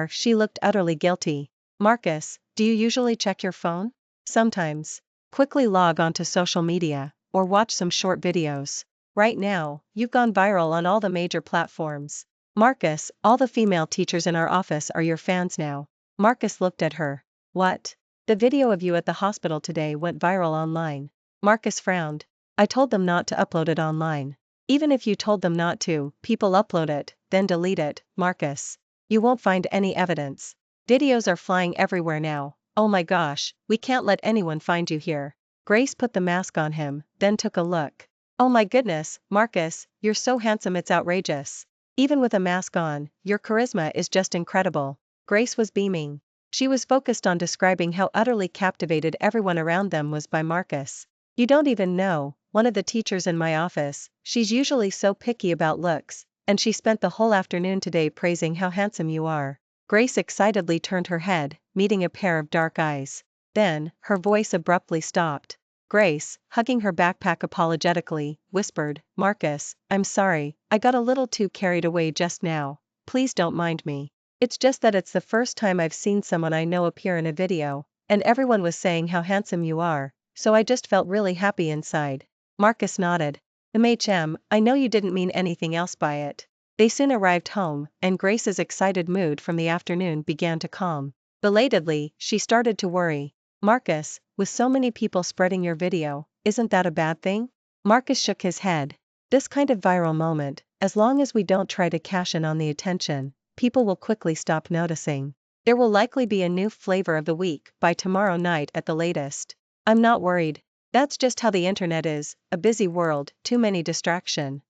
She looked utterly guilty. Marcus, do you usually check your phone? Sometimes. Quickly log onto social media, or watch some short videos. Right now, you've gone viral on all the major platforms. Marcus, all the female teachers in our office are your fans now. Marcus looked at her. What? The video of you at the hospital today went viral online. Marcus frowned. I told them not to upload it online. Even if you told them not to, people upload it, then delete it, Marcus. You won't find any evidence. Videos are flying everywhere now. Oh my gosh, we can't let anyone find you here. Grace put the mask on him, then took a look. Oh my goodness, Marcus, you're so handsome it's outrageous. Even with a mask on, your charisma is just incredible. Grace was beaming. She was focused on describing how utterly captivated everyone around them was by Marcus. You don't even know, one of the teachers in my office, she's usually so picky about looks, and she spent the whole afternoon today praising how handsome you are. Grace excitedly turned her head, meeting a pair of dark eyes. Then, her voice abruptly stopped. Grace, hugging her backpack apologetically, whispered, Marcus, I'm sorry, I got a little too carried away just now. Please don't mind me. It's just that it's the first time I've seen someone I know appear in a video, and everyone was saying how handsome you are, so I just felt really happy inside. Marcus nodded. I know you didn't mean anything else by it. They soon arrived home, and Grace's excited mood from the afternoon began to calm. Belatedly, she started to worry. Marcus, with so many people spreading your video, isn't that a bad thing? Marcus shook his head. This kind of viral moment, as long as we don't try to cash in on the attention, people will quickly stop noticing. There will likely be a new flavor of the week by tomorrow night at the latest. I'm not worried. That's just how the internet is, a busy world, too many distractions.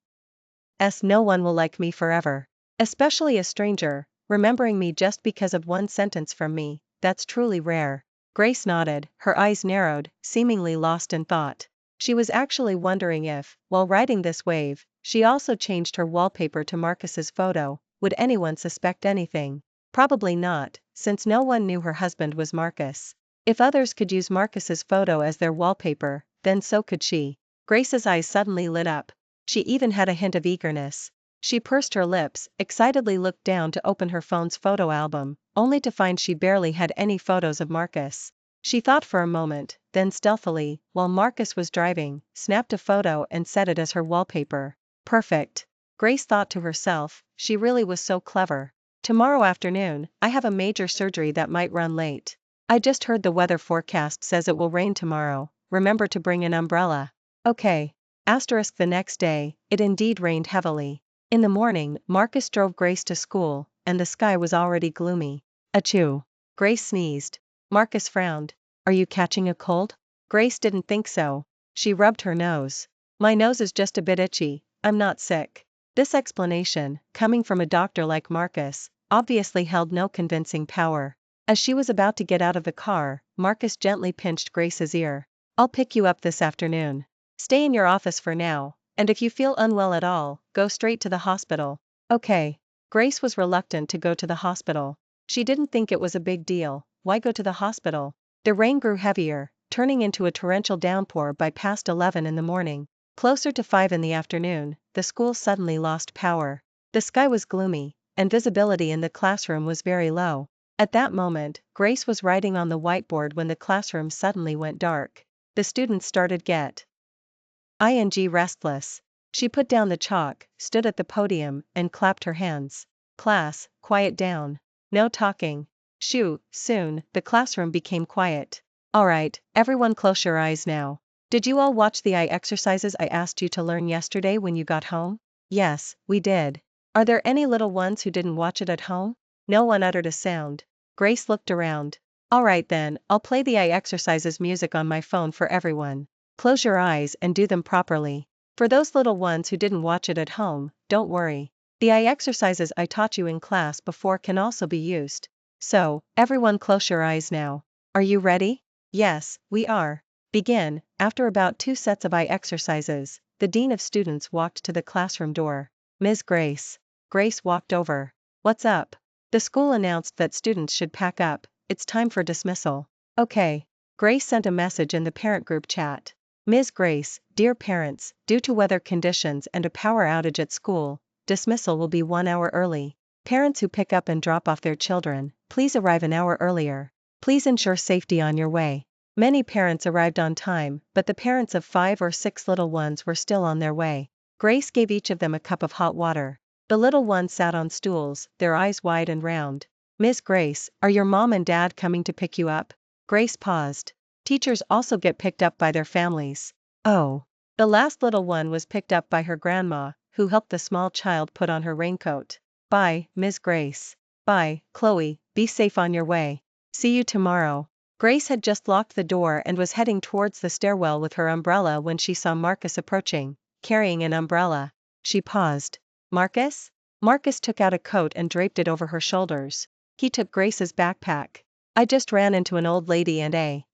No one will like me forever. Especially a stranger, remembering me just because of one sentence from me, that's truly rare. Grace nodded, her eyes narrowed, seemingly lost in thought. She was actually wondering if, while riding this wave, she also changed her wallpaper to Marcus's photo. Would anyone suspect anything? Probably not, since no one knew her husband was Marcus. If others could use Marcus's photo as their wallpaper, then so could she. Grace's eyes suddenly lit up. She even had a hint of eagerness. She pursed her lips, excitedly looked down to open her phone's photo album, only to find she barely had any photos of Marcus. She thought for a moment, then stealthily, while Marcus was driving, snapped a photo and set it as her wallpaper. Perfect. Grace thought to herself, she really was so clever. Tomorrow afternoon, I have a major surgery that might run late. I just heard the weather forecast says it will rain tomorrow. Remember to bring an umbrella. Okay. The next day, it indeed rained heavily. In the morning, Marcus drove Grace to school, and the sky was already gloomy. Achoo. Grace sneezed. Marcus frowned. Are you catching a cold? Grace didn't think so. She rubbed her nose. My nose is just a bit itchy, I'm not sick. This explanation, coming from a doctor like Marcus, obviously held no convincing power. As she was about to get out of the car, Marcus gently pinched Grace's ear. I'll pick you up this afternoon. Stay in your office for now, and if you feel unwell at all, go straight to the hospital. Okay. Grace was reluctant to go to the hospital. She didn't think it was a big deal. Why go to the hospital? The rain grew heavier, turning into a torrential downpour by past 11 in the morning. Closer to 5 in the afternoon, the school suddenly lost power. The sky was gloomy, and visibility in the classroom was very low. At that moment, Grace was writing on the whiteboard when the classroom suddenly went dark. The students started ing restless. She put down the chalk, stood at the podium, and clapped her hands. Class, quiet down. No talking. Shoo, soon, the classroom became quiet. Alright, everyone close your eyes now. Did you all watch the eye exercises I asked you to learn yesterday when you got home? Yes, we did. Are there any little ones who didn't watch it at home? No one uttered a sound. Grace looked around. Alright then, I'll play the eye exercises music on my phone for everyone. Close your eyes and do them properly. For those little ones who didn't watch it at home, don't worry. The eye exercises I taught you in class before can also be used. So, everyone close your eyes now. Are you ready? Yes, we are. Begin. After about 2 sets of eye exercises, the dean of students walked to the classroom door. Ms. Grace. Grace walked over. What's up? The school announced that students should pack up. It's time for dismissal. Okay. Grace sent a message in the parent group chat. Ms. Grace, dear parents, due to weather conditions and a power outage at school, dismissal will be 1 hour early. Parents who pick up and drop off their children, please arrive an hour earlier. Please ensure safety on your way. Many parents arrived on time, but the parents of 5 or 6 little ones were still on their way. Grace gave each of them a cup of hot water. The little ones sat on stools, their eyes wide and round. Ms. Grace, are your mom and dad coming to pick you up? Grace paused. Teachers also get picked up by their families. Oh. The last little one was picked up by her grandma, who helped the small child put on her raincoat. Bye, Ms. Grace. Bye, Chloe, be safe on your way. See you tomorrow. Grace had just locked the door and was heading towards the stairwell with her umbrella when she saw Marcus approaching, carrying an umbrella. She paused. Marcus? Marcus took out a coat and draped it over her shoulders. He took Grace's backpack. I just ran into an old lady and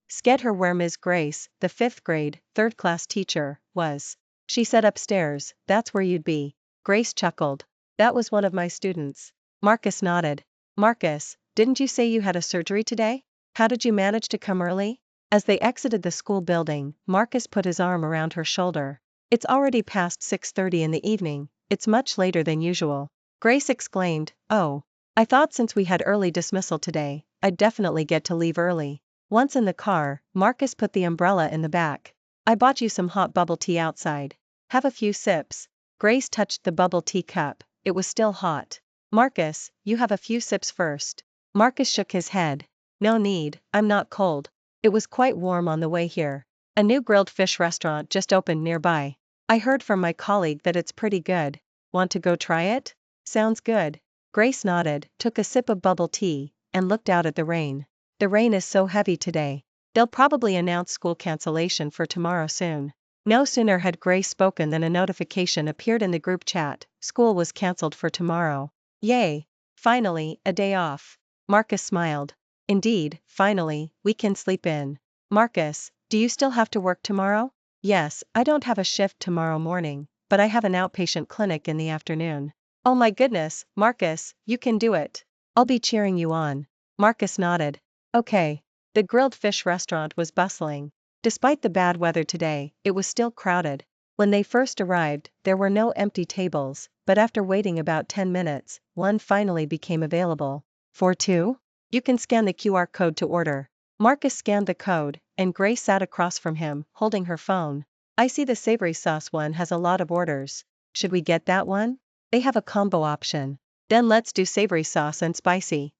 scared her where Ms. Grace, the 5th grade, 3rd class teacher, was. She said upstairs, that's where you'd be. Grace chuckled. That was one of my students. Marcus nodded. Marcus, didn't you say you had a surgery today? How did you manage to come early? As they exited the school building, Marcus put his arm around her shoulder. It's already past 6:30 in the evening, it's much later than usual. Grace exclaimed, oh. I thought since we had early dismissal today, I'd definitely get to leave early. Once in the car, Marcus put the umbrella in the back. I bought you some hot bubble tea outside. Have a few sips. Grace touched the bubble tea cup, it was still hot. Marcus, you have a few sips first. Marcus shook his head. No need, I'm not cold. It was quite warm on the way here. A new grilled fish restaurant just opened nearby. I heard from my colleague that it's pretty good. Want to go try it? Sounds good. Grace nodded, took a sip of bubble tea, and looked out at the rain. The rain is so heavy today. They'll probably announce school cancellation for tomorrow soon. No sooner had Grace spoken than a notification appeared in the group chat. School was cancelled for tomorrow. Yay! Finally, a day off. Marcus smiled. Indeed, finally, we can sleep in. Marcus, do you still have to work tomorrow? Yes, I don't have a shift tomorrow morning, but I have an outpatient clinic in the afternoon. Oh my goodness, Marcus, you can do it. I'll be cheering you on. Marcus nodded. Okay. The grilled fish restaurant was bustling. Despite the bad weather today, it was still crowded. When they first arrived, there were no empty tables, but after waiting about 10 minutes, one finally became available. For 2? You can scan the QR code to order. Marcus scanned the code, and Grace sat across from him, holding her phone. I see the savory sauce one has a lot of orders. Should we get that one? They have a combo option. Then let's do savory sauce and spicy.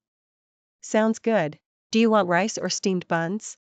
Sounds good. Do you want rice or steamed buns?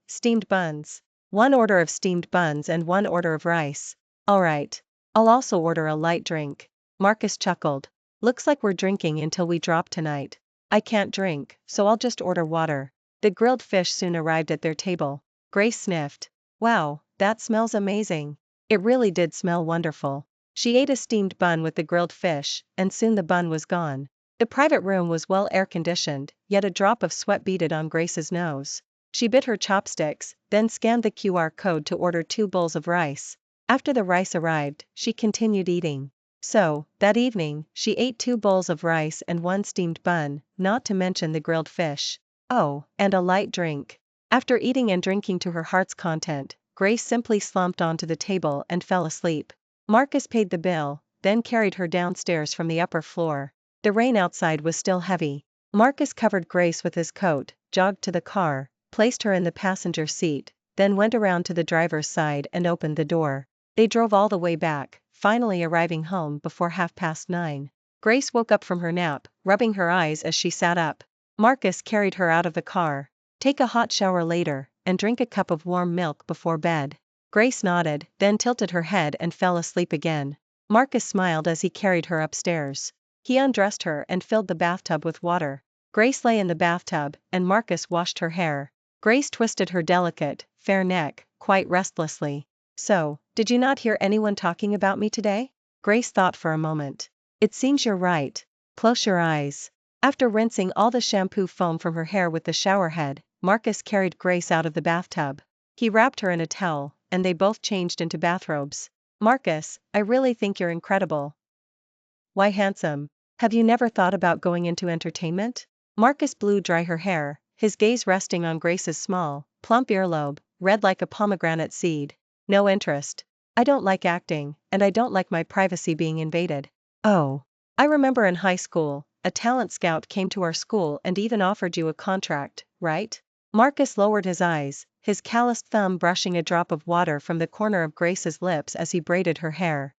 Steamed buns. 1 order of steamed buns and 1 order of rice. Alright. I'll also order a light drink. Marcus chuckled. Looks like we're drinking until we drop tonight. I can't drink, so I'll just order water. The grilled fish soon arrived at their table. Grace sniffed. Wow, that smells amazing. It really did smell wonderful. She ate a steamed bun with the grilled fish, and soon the bun was gone. The private room was well air-conditioned, yet a drop of sweat beaded on Grace's nose. She bit her chopsticks, then scanned the QR code to order 2 bowls of rice. After the rice arrived, she continued eating. So, that evening, she ate 2 bowls of rice and 1 steamed bun, not to mention the grilled fish. Oh, and a light drink. After eating and drinking to her heart's content, Grace simply slumped onto the table and fell asleep. Marcus paid the bill, then carried her downstairs from the upper floor. The rain outside was still heavy. Marcus covered Grace with his coat, jogged to the car, placed her in the passenger seat, then went around to the driver's side and opened the door. They drove all the way back, finally arriving home before 9:30. Grace woke up from her nap, rubbing her eyes as she sat up. Marcus carried her out of the car. Take a hot shower later, and drink a cup of warm milk before bed. Grace nodded, then tilted her head and fell asleep again. Marcus smiled as he carried her upstairs. He undressed her and filled the bathtub with water. Grace lay in the bathtub, and Marcus washed her hair. Grace twisted her delicate, fair neck, quite restlessly. So, did you not hear anyone talking about me today? Grace thought for a moment. It seems you're right. Close your eyes. After rinsing all the shampoo foam from her hair with the shower head, Marcus carried Grace out of the bathtub. He wrapped her in a towel, and they both changed into bathrobes. Marcus, I really think you're incredible. Why handsome? Have you never thought about going into entertainment? Marcus blew dry her hair, his gaze resting on Grace's small, plump earlobe, red like a pomegranate seed. No interest. I don't like acting, and I don't like my privacy being invaded. Oh. I remember in high school, a talent scout came to our school and even offered you a contract, right? Marcus lowered his eyes, his calloused thumb brushing a drop of water from the corner of Grace's lips as he braided her hair.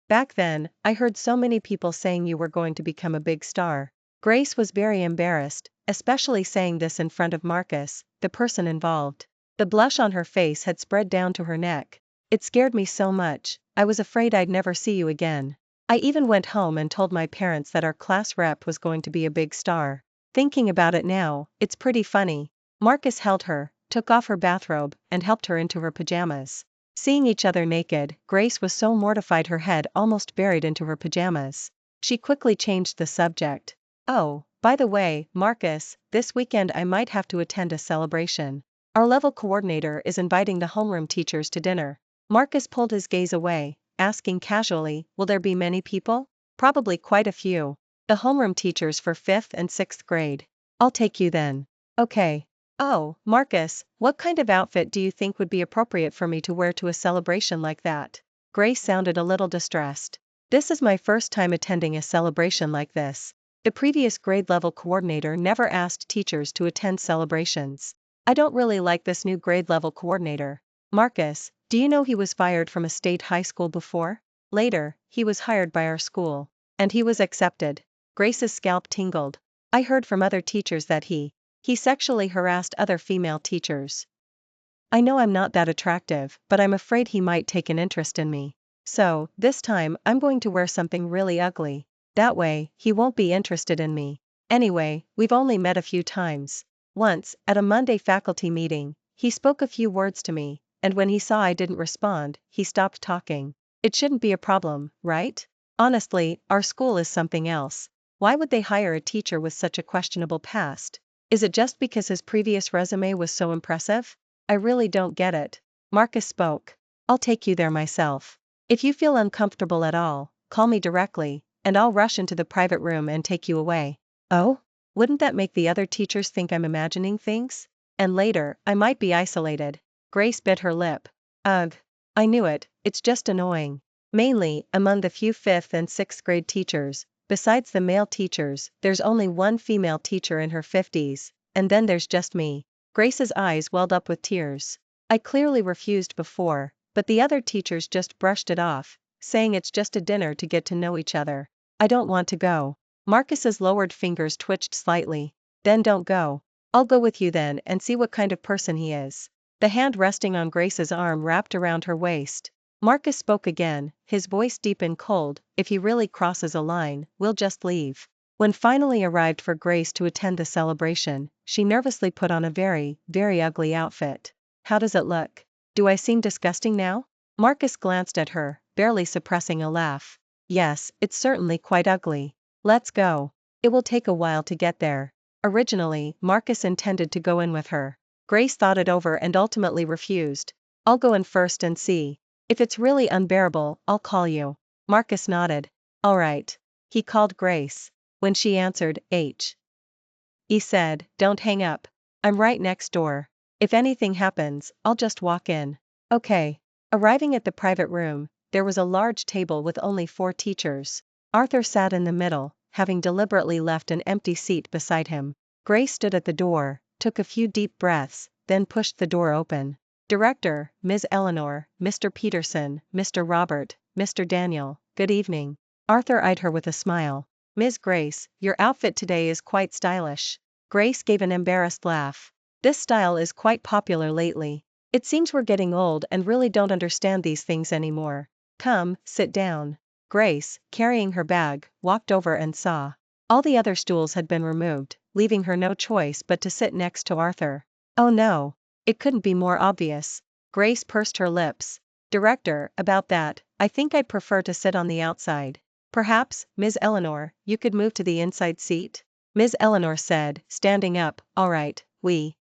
Back then, I heard so many people saying you were going to become a big star. Grace was very embarrassed, especially saying this in front of Marcus, the person involved. The blush on her face had spread down to her neck. It scared me so much, I was afraid I'd never see you again. I even went home and told my parents that our class rep was going to be a big star. Thinking about it now, it's pretty funny. Marcus held her, took off her bathrobe, and helped her into her pajamas. Seeing each other naked, Grace was so mortified her head almost buried into her pajamas. She quickly changed the subject. Oh, by the way, Marcus, this weekend I might have to attend a celebration. Our level coordinator is inviting the homeroom teachers to dinner. Marcus pulled his gaze away, asking casually, will there be many people? Probably quite a few. The homeroom teachers for 5th and 6th grade. I'll take you then. Okay. Oh, Marcus, what kind of outfit do you think would be appropriate for me to wear to a celebration like that? Grace sounded a little distressed. This is my first time attending a celebration like this. The previous grade level coordinator never asked teachers to attend celebrations. I don't really like this new grade level coordinator. Marcus, do you know he was fired from a state high school before? Later, he was hired by our school. And he was accepted. Grace's scalp tingled. I heard from other teachers that he sexually harassed other female teachers. I know I'm not that attractive, but I'm afraid he might take an interest in me. So, this time, I'm going to wear something really ugly. That way, he won't be interested in me. Anyway, we've only met a few times. Once, at a Monday faculty meeting, he spoke a few words to me, and when he saw I didn't respond, he stopped talking. It shouldn't be a problem, right? Honestly, our school is something else. Why would they hire a teacher with such a questionable past? Is it just because his previous resume was so impressive? I really don't get it. Marcus spoke. I'll take you there myself. If you feel uncomfortable at all, call me directly, and I'll rush into the private room and take you away. Oh? Wouldn't that make the other teachers think I'm imagining things? And later, I might be isolated. Grace bit her lip. Ugh. I knew it, it's just annoying. Mainly, among the few 5th and 6th grade teachers, besides the male teachers, there's only one female teacher in her 50s, and then there's just me. Grace's eyes welled up with tears. I clearly refused before, but the other teachers just brushed it off, saying it's just a dinner to get to know each other. I don't want to go. Marcus's lowered fingers twitched slightly. Then don't go. I'll go with you then and see what kind of person he is. The hand resting on Grace's arm wrapped around her waist. Marcus spoke again, his voice deep and cold. If he really crosses a line, we'll just leave. When finally arrived for Grace to attend the celebration, she nervously put on a very, very ugly outfit. How does it look? Do I seem disgusting now? Marcus glanced at her, barely suppressing a laugh. Yes, it's certainly quite ugly. Let's go. It will take a while to get there. Originally, Marcus intended to go in with her. Grace thought it over and ultimately refused. I'll go in first and see. If it's really unbearable, I'll call you. Marcus nodded. All right. He called Grace. When she answered, he said, don't hang up. I'm right next door. If anything happens, I'll just walk in. Okay. Arriving at the private room, there was a large table with only 4 teachers. Arthur sat in the middle, having deliberately left an empty seat beside him. Grace stood at the door, took a few deep breaths, then pushed the door open. Director, Ms. Eleanor, Mr. Peterson, Mr. Robert, Mr. Daniel, good evening. Arthur eyed her with a smile. Ms. Grace, your outfit today is quite stylish. Grace gave an embarrassed laugh. This style is quite popular lately. It seems we're getting old and really don't understand these things anymore. Come, sit down. Grace, carrying her bag, walked over and saw. All the other stools had been removed, leaving her no choice but to sit next to Arthur. Oh no. It couldn't be more obvious. Grace pursed her lips. Director, about that, I think I'd prefer to sit on the outside. Perhaps, Ms. Eleanor, you could move to the inside seat? Ms. Eleanor said, standing up, all right,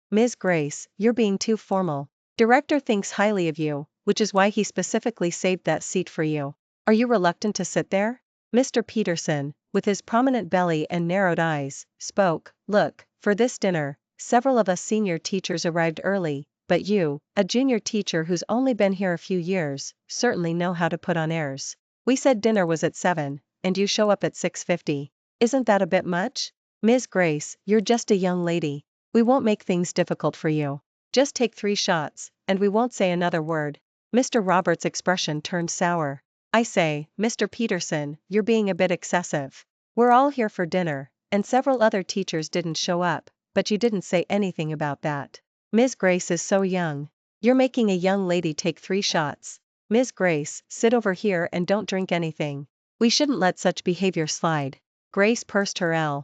Ms. Grace, you're being too formal. Director thinks highly of you, which is why he specifically saved that seat for you. Are you reluctant to sit there? Mr. Peterson, with his prominent belly and narrowed eyes, spoke, look, for this dinner, several of us senior teachers arrived early, but you, a junior teacher who's only been here a few years, certainly know how to put on airs. We said dinner was at 7, and you show up at 6:50. Isn't that a bit much? Ms. Grace, you're just a young lady. We won't make things difficult for you. Just take 3 shots, and we won't say another word. Mr. Roberts' expression turned sour. I say, Mr. Peterson, you're being a bit excessive. We're all here for dinner, and several other teachers didn't show up, but you didn't say anything about that. Ms. Grace is so young. You're making a young lady take 3 shots. Ms. Grace, sit over here and don't drink anything. We shouldn't let such behavior slide. Grace pursed her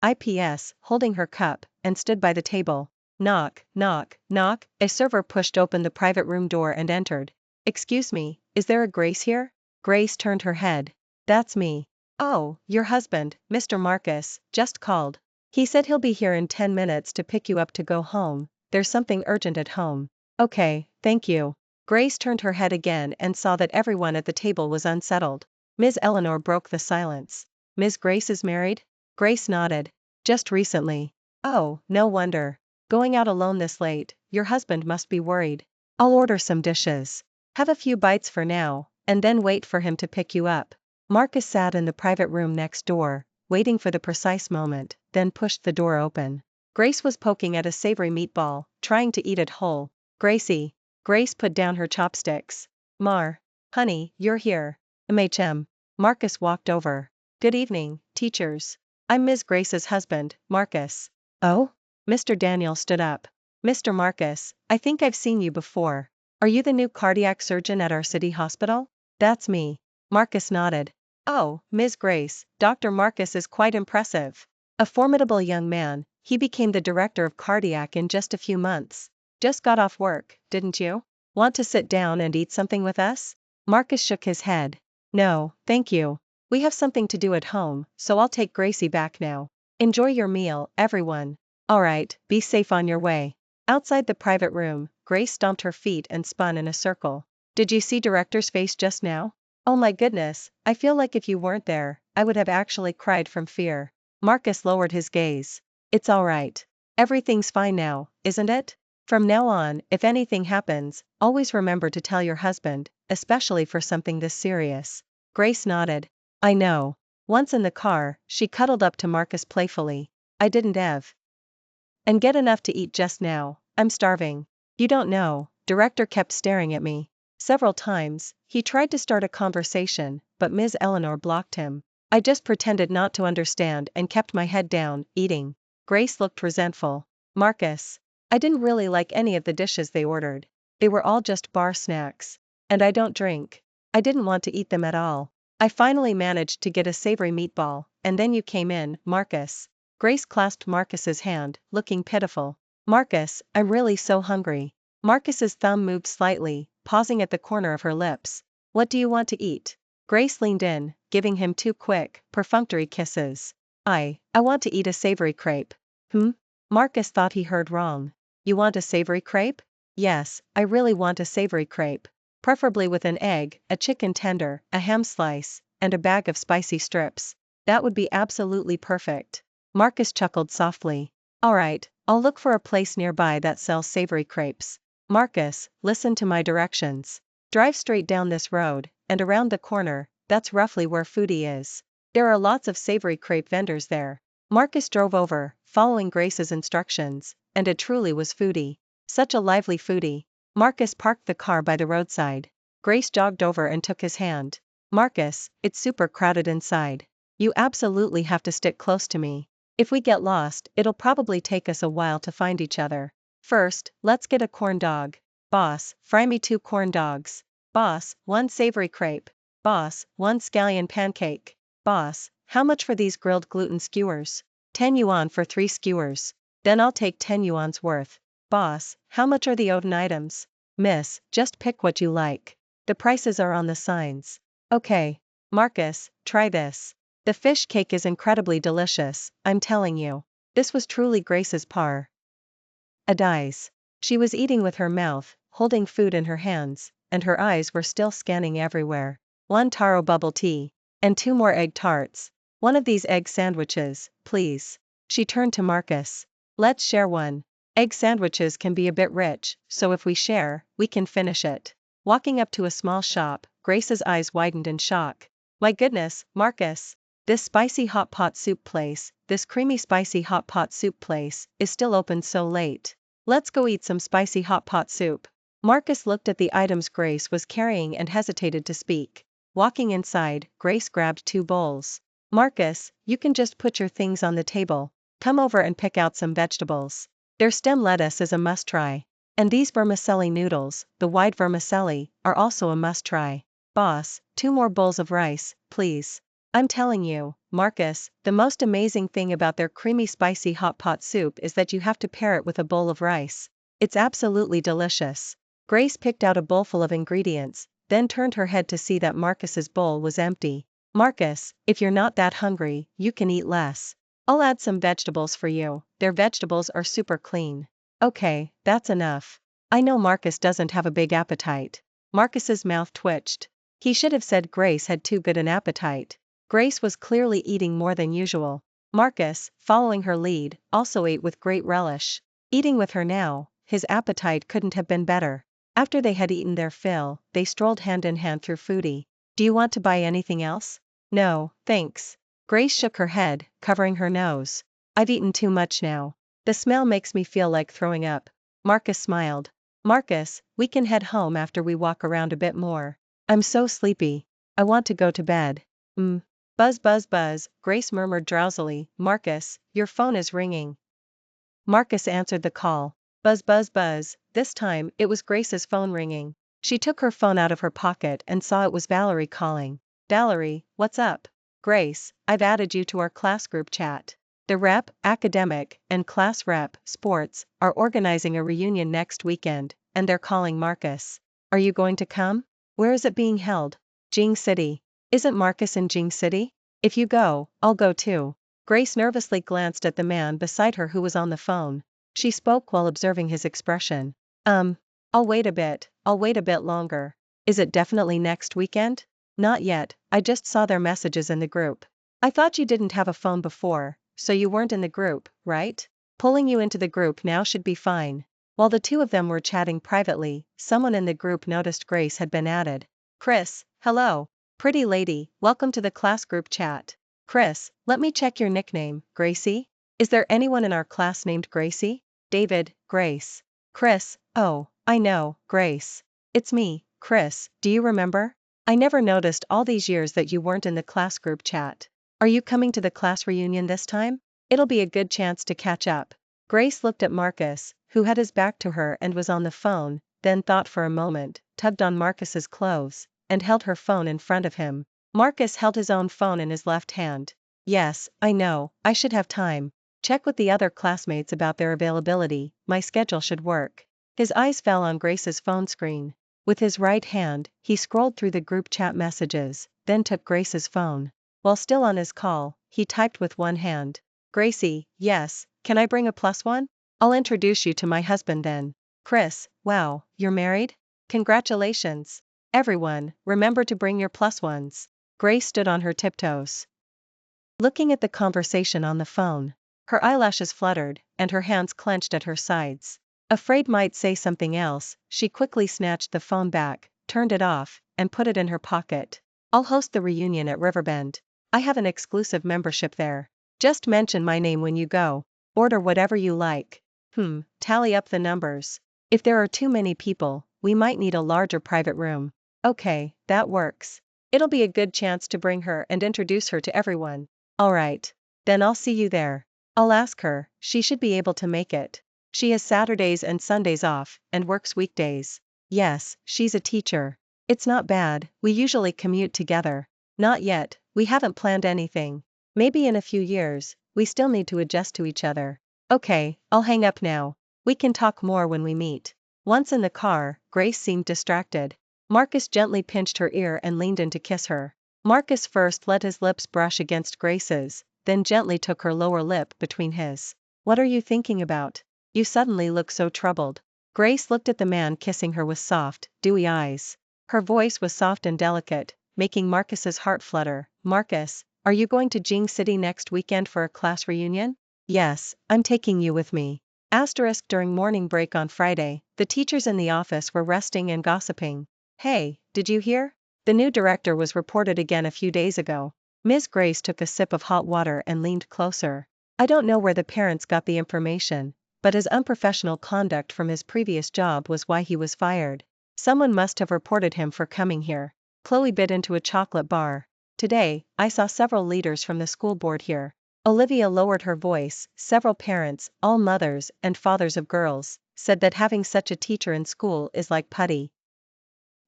lips, holding her cup, and stood by the table. Knock, knock, knock. A server pushed open the private room door and entered. Excuse me, is there a Grace here? Grace turned her head. That's me. Oh, your husband, Mr. Marcus, just called. He said he'll be here in 10 minutes to pick you up to go home. There's something urgent at home. Okay, thank you. Grace turned her head again and saw that everyone at the table was unsettled. Ms. Eleanor broke the silence. Ms. Grace is married? Grace nodded. Just recently. Oh, no wonder. Going out alone this late, your husband must be worried. I'll order some dishes. Have a few bites for now, and then wait for him to pick you up. Marcus sat in the private room next door, waiting for the precise moment, then pushed the door open. Grace was poking at a savory meatball, trying to eat it whole. Gracie. Grace put down her chopsticks. Honey, you're here. Marcus walked over. Good evening, teachers. I'm Ms. Grace's husband, Marcus. Oh? Mr. Daniel stood up. Mr. Marcus, I think I've seen you before. Are you the new cardiac surgeon at our city hospital? That's me. Marcus nodded. Oh, Ms. Grace, Dr. Marcus is quite impressive. A formidable young man, he became the director of cardiac in just a few months. Just got off work, didn't you? Want to sit down and eat something with us? Marcus shook his head. No, thank you. We have something to do at home, so I'll take Gracie back now. Enjoy your meal, everyone. Alright, be safe on your way. Outside the private room, Grace stomped her feet and spun in a circle. Did you see Director's face just now? Oh my goodness, I feel like if you weren't there, I would have actually cried from fear. Marcus lowered his gaze. It's alright. Everything's fine now, isn't it? From now on, if anything happens, always remember to tell your husband, especially for something this serious. Grace nodded. I know. Once in the car, she cuddled up to Marcus playfully. I didn't and get enough to eat just now. I'm starving. You don't know. Director kept staring at me. Several times, he tried to start a conversation, but Ms. Eleanor blocked him. I just pretended not to understand and kept my head down, eating. Grace looked resentful. Marcus. I didn't really like any of the dishes they ordered. They were all just bar snacks. And I don't drink. I didn't want to eat them at all. I finally managed to get a savory meatball, and then you came in, Marcus. Grace clasped Marcus's hand, looking pitiful. Marcus, I'm really so hungry. Marcus's thumb moved slightly, pausing at the corner of her lips. What do you want to eat? Grace leaned in, giving him 2 quick, perfunctory kisses. I want to eat a savory crepe. Marcus thought he heard wrong. You want a savory crepe? Yes, I really want a savory crepe. Preferably with an egg, a chicken tender, a ham slice, and a bag of spicy strips. That would be absolutely perfect. Marcus chuckled softly. Alright, I'll look for a place nearby that sells savory crepes. Marcus, listen to my directions. Drive straight down this road, and around the corner, that's roughly where Foodie is. There are lots of savory crepe vendors there. Marcus drove over, following Grace's instructions, and it truly was Foodie. Such a lively Foodie. Marcus parked the car by the roadside. Grace jogged over and took his hand. Marcus, it's super crowded inside. You absolutely have to stick close to me. If we get lost, it'll probably take us a while to find each other. First, let's get a corn dog. Boss, fry me 2 corn dogs. Boss, 1 savory crepe. Boss, 1 scallion pancake. Boss, how much for these grilled gluten skewers? 10 yuan for 3 skewers. Then I'll take 10 yuan's worth. Boss, how much are the Odin items? Miss, just pick what you like. The prices are on the signs. Okay. Marcus, try this. The fish cake is incredibly delicious, I'm telling you. This was truly Grace's paradise. She was eating with her mouth, holding food in her hands, and her eyes were still scanning everywhere. 1 taro bubble tea. And 2 more egg tarts. One of these egg sandwiches, please. She turned to Marcus. Let's share one. Egg sandwiches can be a bit rich, so if we share, we can finish it. Walking up to a small shop, Grace's eyes widened in shock. My goodness, Marcus! This spicy hot pot soup place, this creamy spicy hot pot soup place, is still open so late. Let's go eat some spicy hot pot soup. Marcus looked at the items Grace was carrying and hesitated to speak. Walking inside, Grace grabbed 2 bowls. Marcus, you can just put your things on the table. Come over and pick out some vegetables. Their stem lettuce is a must-try. And these vermicelli noodles, the wide vermicelli, are also a must-try. Boss, 2 more bowls of rice, please. I'm telling you, Marcus, the most amazing thing about their creamy spicy hot pot soup is that you have to pair it with a bowl of rice. It's absolutely delicious. Grace picked out a bowl full of ingredients, then turned her head to see that Marcus's bowl was empty. Marcus, if you're not that hungry, you can eat less. I'll add some vegetables for you, their vegetables are super clean. Okay, that's enough. I know Marcus doesn't have a big appetite. Marcus's mouth twitched. He should have said Grace had too good an appetite. Grace was clearly eating more than usual. Marcus, following her lead, also ate with great relish. Eating with her now, his appetite couldn't have been better. After they had eaten their fill, they strolled hand in hand through Foodie. Do you want to buy anything else? No, thanks. Grace shook her head, covering her nose. I've eaten too much now. The smell makes me feel like throwing up. Marcus smiled. Marcus, we can head home after we walk around a bit more. I'm so sleepy. I want to go to bed. Buzz buzz buzz, Grace murmured drowsily. Marcus, your phone is ringing. Marcus answered the call. Buzz buzz buzz, this time, it was Grace's phone ringing. She took her phone out of her pocket and saw it was Valerie calling. Valerie, what's up? Grace, I've added you to our class group chat. The rep, academic, and class rep, sports, are organizing a reunion next weekend, and they're calling Marcus. Are you going to come? Where is it being held? Jing City. Isn't Marcus in Jing City? If you go, I'll go too. Grace nervously glanced at the man beside her who was on the phone. She spoke while observing his expression. I'll wait a bit longer. Is it definitely next weekend? Not yet, I just saw their messages in the group. I thought you didn't have a phone before, so you weren't in the group, right? Pulling you into the group now should be fine. While the two of them were chatting privately, someone in the group noticed Grace had been added. Chris, hello. Pretty lady, welcome to the class group chat. Chris, let me check your nickname, Gracie? Is there anyone in our class named Gracie? David, Grace. Chris, oh, I know, Grace. It's me, Chris, do you remember? I never noticed all these years that you weren't in the class group chat. Are you coming to the class reunion this time? It'll be a good chance to catch up. Grace looked at Marcus, who had his back to her and was on the phone, then thought for a moment, tugged on Marcus's clothes, and held her phone in front of him. Marcus held his own phone in his left hand. Yes, I know, I should have time. Check with the other classmates about their availability, my schedule should work. His eyes fell on Grace's phone screen. With his right hand, he scrolled through the group chat messages, then took Grace's phone. While still on his call, he typed with one hand. Gracie, yes, can I bring a +1? I'll introduce you to my husband then. Chris, wow, you're married? Congratulations. Everyone, remember to bring your +1s. Grace stood on her tiptoes, looking at the conversation on the phone. Her eyelashes fluttered, and her hands clenched at her sides. Afraid might say something else, she quickly snatched the phone back, turned it off, and put it in her pocket. I'll host the reunion at Riverbend. I have an exclusive membership there. Just mention my name when you go. Order whatever you like. Tally up the numbers. If there are too many people, we might need a larger private room. Okay, that works. It'll be a good chance to bring her and introduce her to everyone. Alright. Then I'll see you there. I'll ask her, she should be able to make it. She has Saturdays and Sundays off, and works weekdays. Yes, she's a teacher. It's not bad, we usually commute together. Not yet, we haven't planned anything. Maybe in a few years, we still need to adjust to each other. Okay, I'll hang up now. We can talk more when we meet. Once in the car, Grace seemed distracted. Marcus gently pinched her ear and leaned in to kiss her. Marcus first let his lips brush against Grace's, then gently took her lower lip between his. What are you thinking about? You suddenly look so troubled. Grace looked at the man kissing her with soft, dewy eyes. Her voice was soft and delicate, making Marcus's heart flutter. Marcus, are you going to Jing City next weekend for a class reunion? Yes, I'm taking you with me. During morning break on Friday, the teachers in the office were resting and gossiping. Hey, did you hear? The new director was reported again a few days ago. Ms. Grace took a sip of hot water and leaned closer. I don't know where the parents got the information, but his unprofessional conduct from his previous job was why he was fired. Someone must have reported him for coming here. Chloe bit into a chocolate bar. Today, I saw several leaders from the school board here. Olivia lowered her voice. Several parents, all mothers and fathers of girls, said that having such a teacher in school is like putting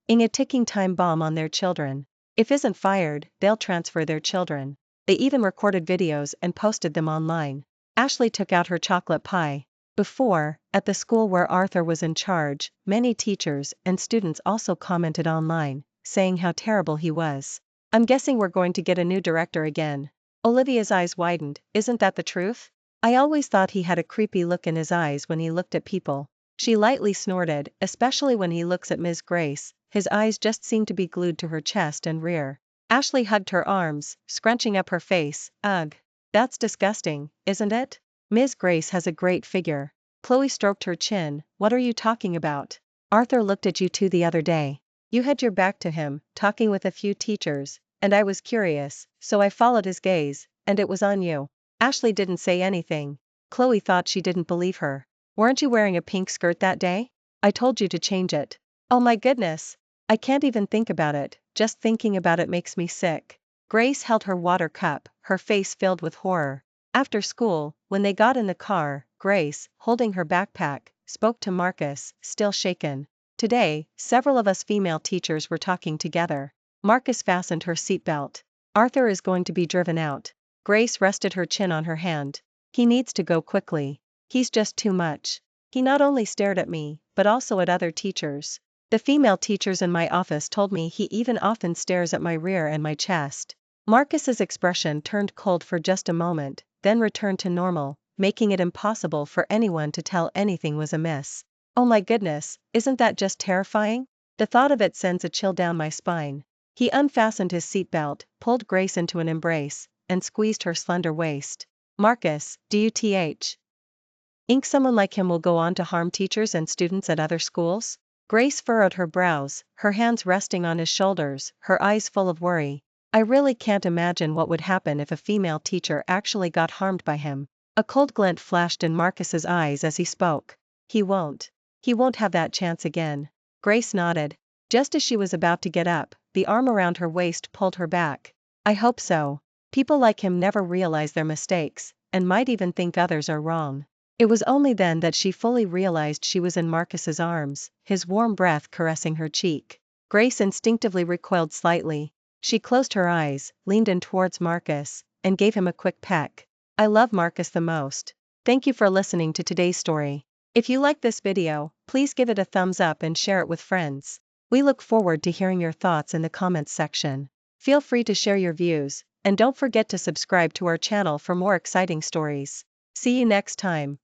a ticking time bomb on their children. If isn't fired, they'll transfer their children. They even recorded videos and posted them online. Ashley took out her chocolate pie. Before, at the school where Arthur was in charge, many teachers and students also commented online, saying how terrible he was. I'm guessing we're going to get a new director again. Olivia's eyes widened. Isn't that the truth? I always thought he had a creepy look in his eyes when he looked at people. She lightly snorted, especially when he looks at Ms. Grace. His eyes just seem to be glued to her chest and rear. Ashley hugged her arms, scrunching up her face. Ugh. That's disgusting, isn't it? Ms. Grace has a great figure. Chloe stroked her chin. What are you talking about? Arthur looked at you two the other day. You had your back to him, talking with a few teachers, and I was curious, so I followed his gaze, and it was on you. Ashley didn't say anything. Chloe thought she didn't believe her. Weren't you wearing a pink skirt that day? I told you to change it. Oh my goodness. I can't even think about it, just thinking about it makes me sick. Grace held her water cup, her face filled with horror. After school, when they got in the car, Grace, holding her backpack, spoke to Marcus, still shaken. Today, several of us female teachers were talking together. Marcus fastened her seatbelt. Arthur is going to be driven out. Grace rested her chin on her hand. He needs to go quickly. He's just too much. He not only stared at me, but also at other teachers. The female teachers in my office told me he even often stares at my rear and my chest. Marcus's expression turned cold for just a moment, then returned to normal, making it impossible for anyone to tell anything was amiss. Oh my goodness, isn't that just terrifying? The thought of it sends a chill down my spine. He unfastened his seatbelt, pulled Grace into an embrace, and squeezed her slender waist. Marcus, do you think someone like him will go on to harm teachers and students at other schools? Grace furrowed her brows, her hands resting on his shoulders, her eyes full of worry. I really can't imagine what would happen if a female teacher actually got harmed by him. A cold glint flashed in Marcus's eyes as he spoke. He won't. He won't have that chance again. Grace nodded. Just as she was about to get up, the arm around her waist pulled her back. I hope so. People like him never realize their mistakes, and might even think others are wrong. It was only then that she fully realized she was in Marcus's arms, his warm breath caressing her cheek. Grace instinctively recoiled slightly. She closed her eyes, leaned in towards Marcus, and gave him a quick peck. I love Marcus the most. Thank you for listening to today's story. If you like this video, please give it a thumbs up and share it with friends. We look forward to hearing your thoughts in the comments section. Feel free to share your views, and don't forget to subscribe to our channel for more exciting stories. See you next time.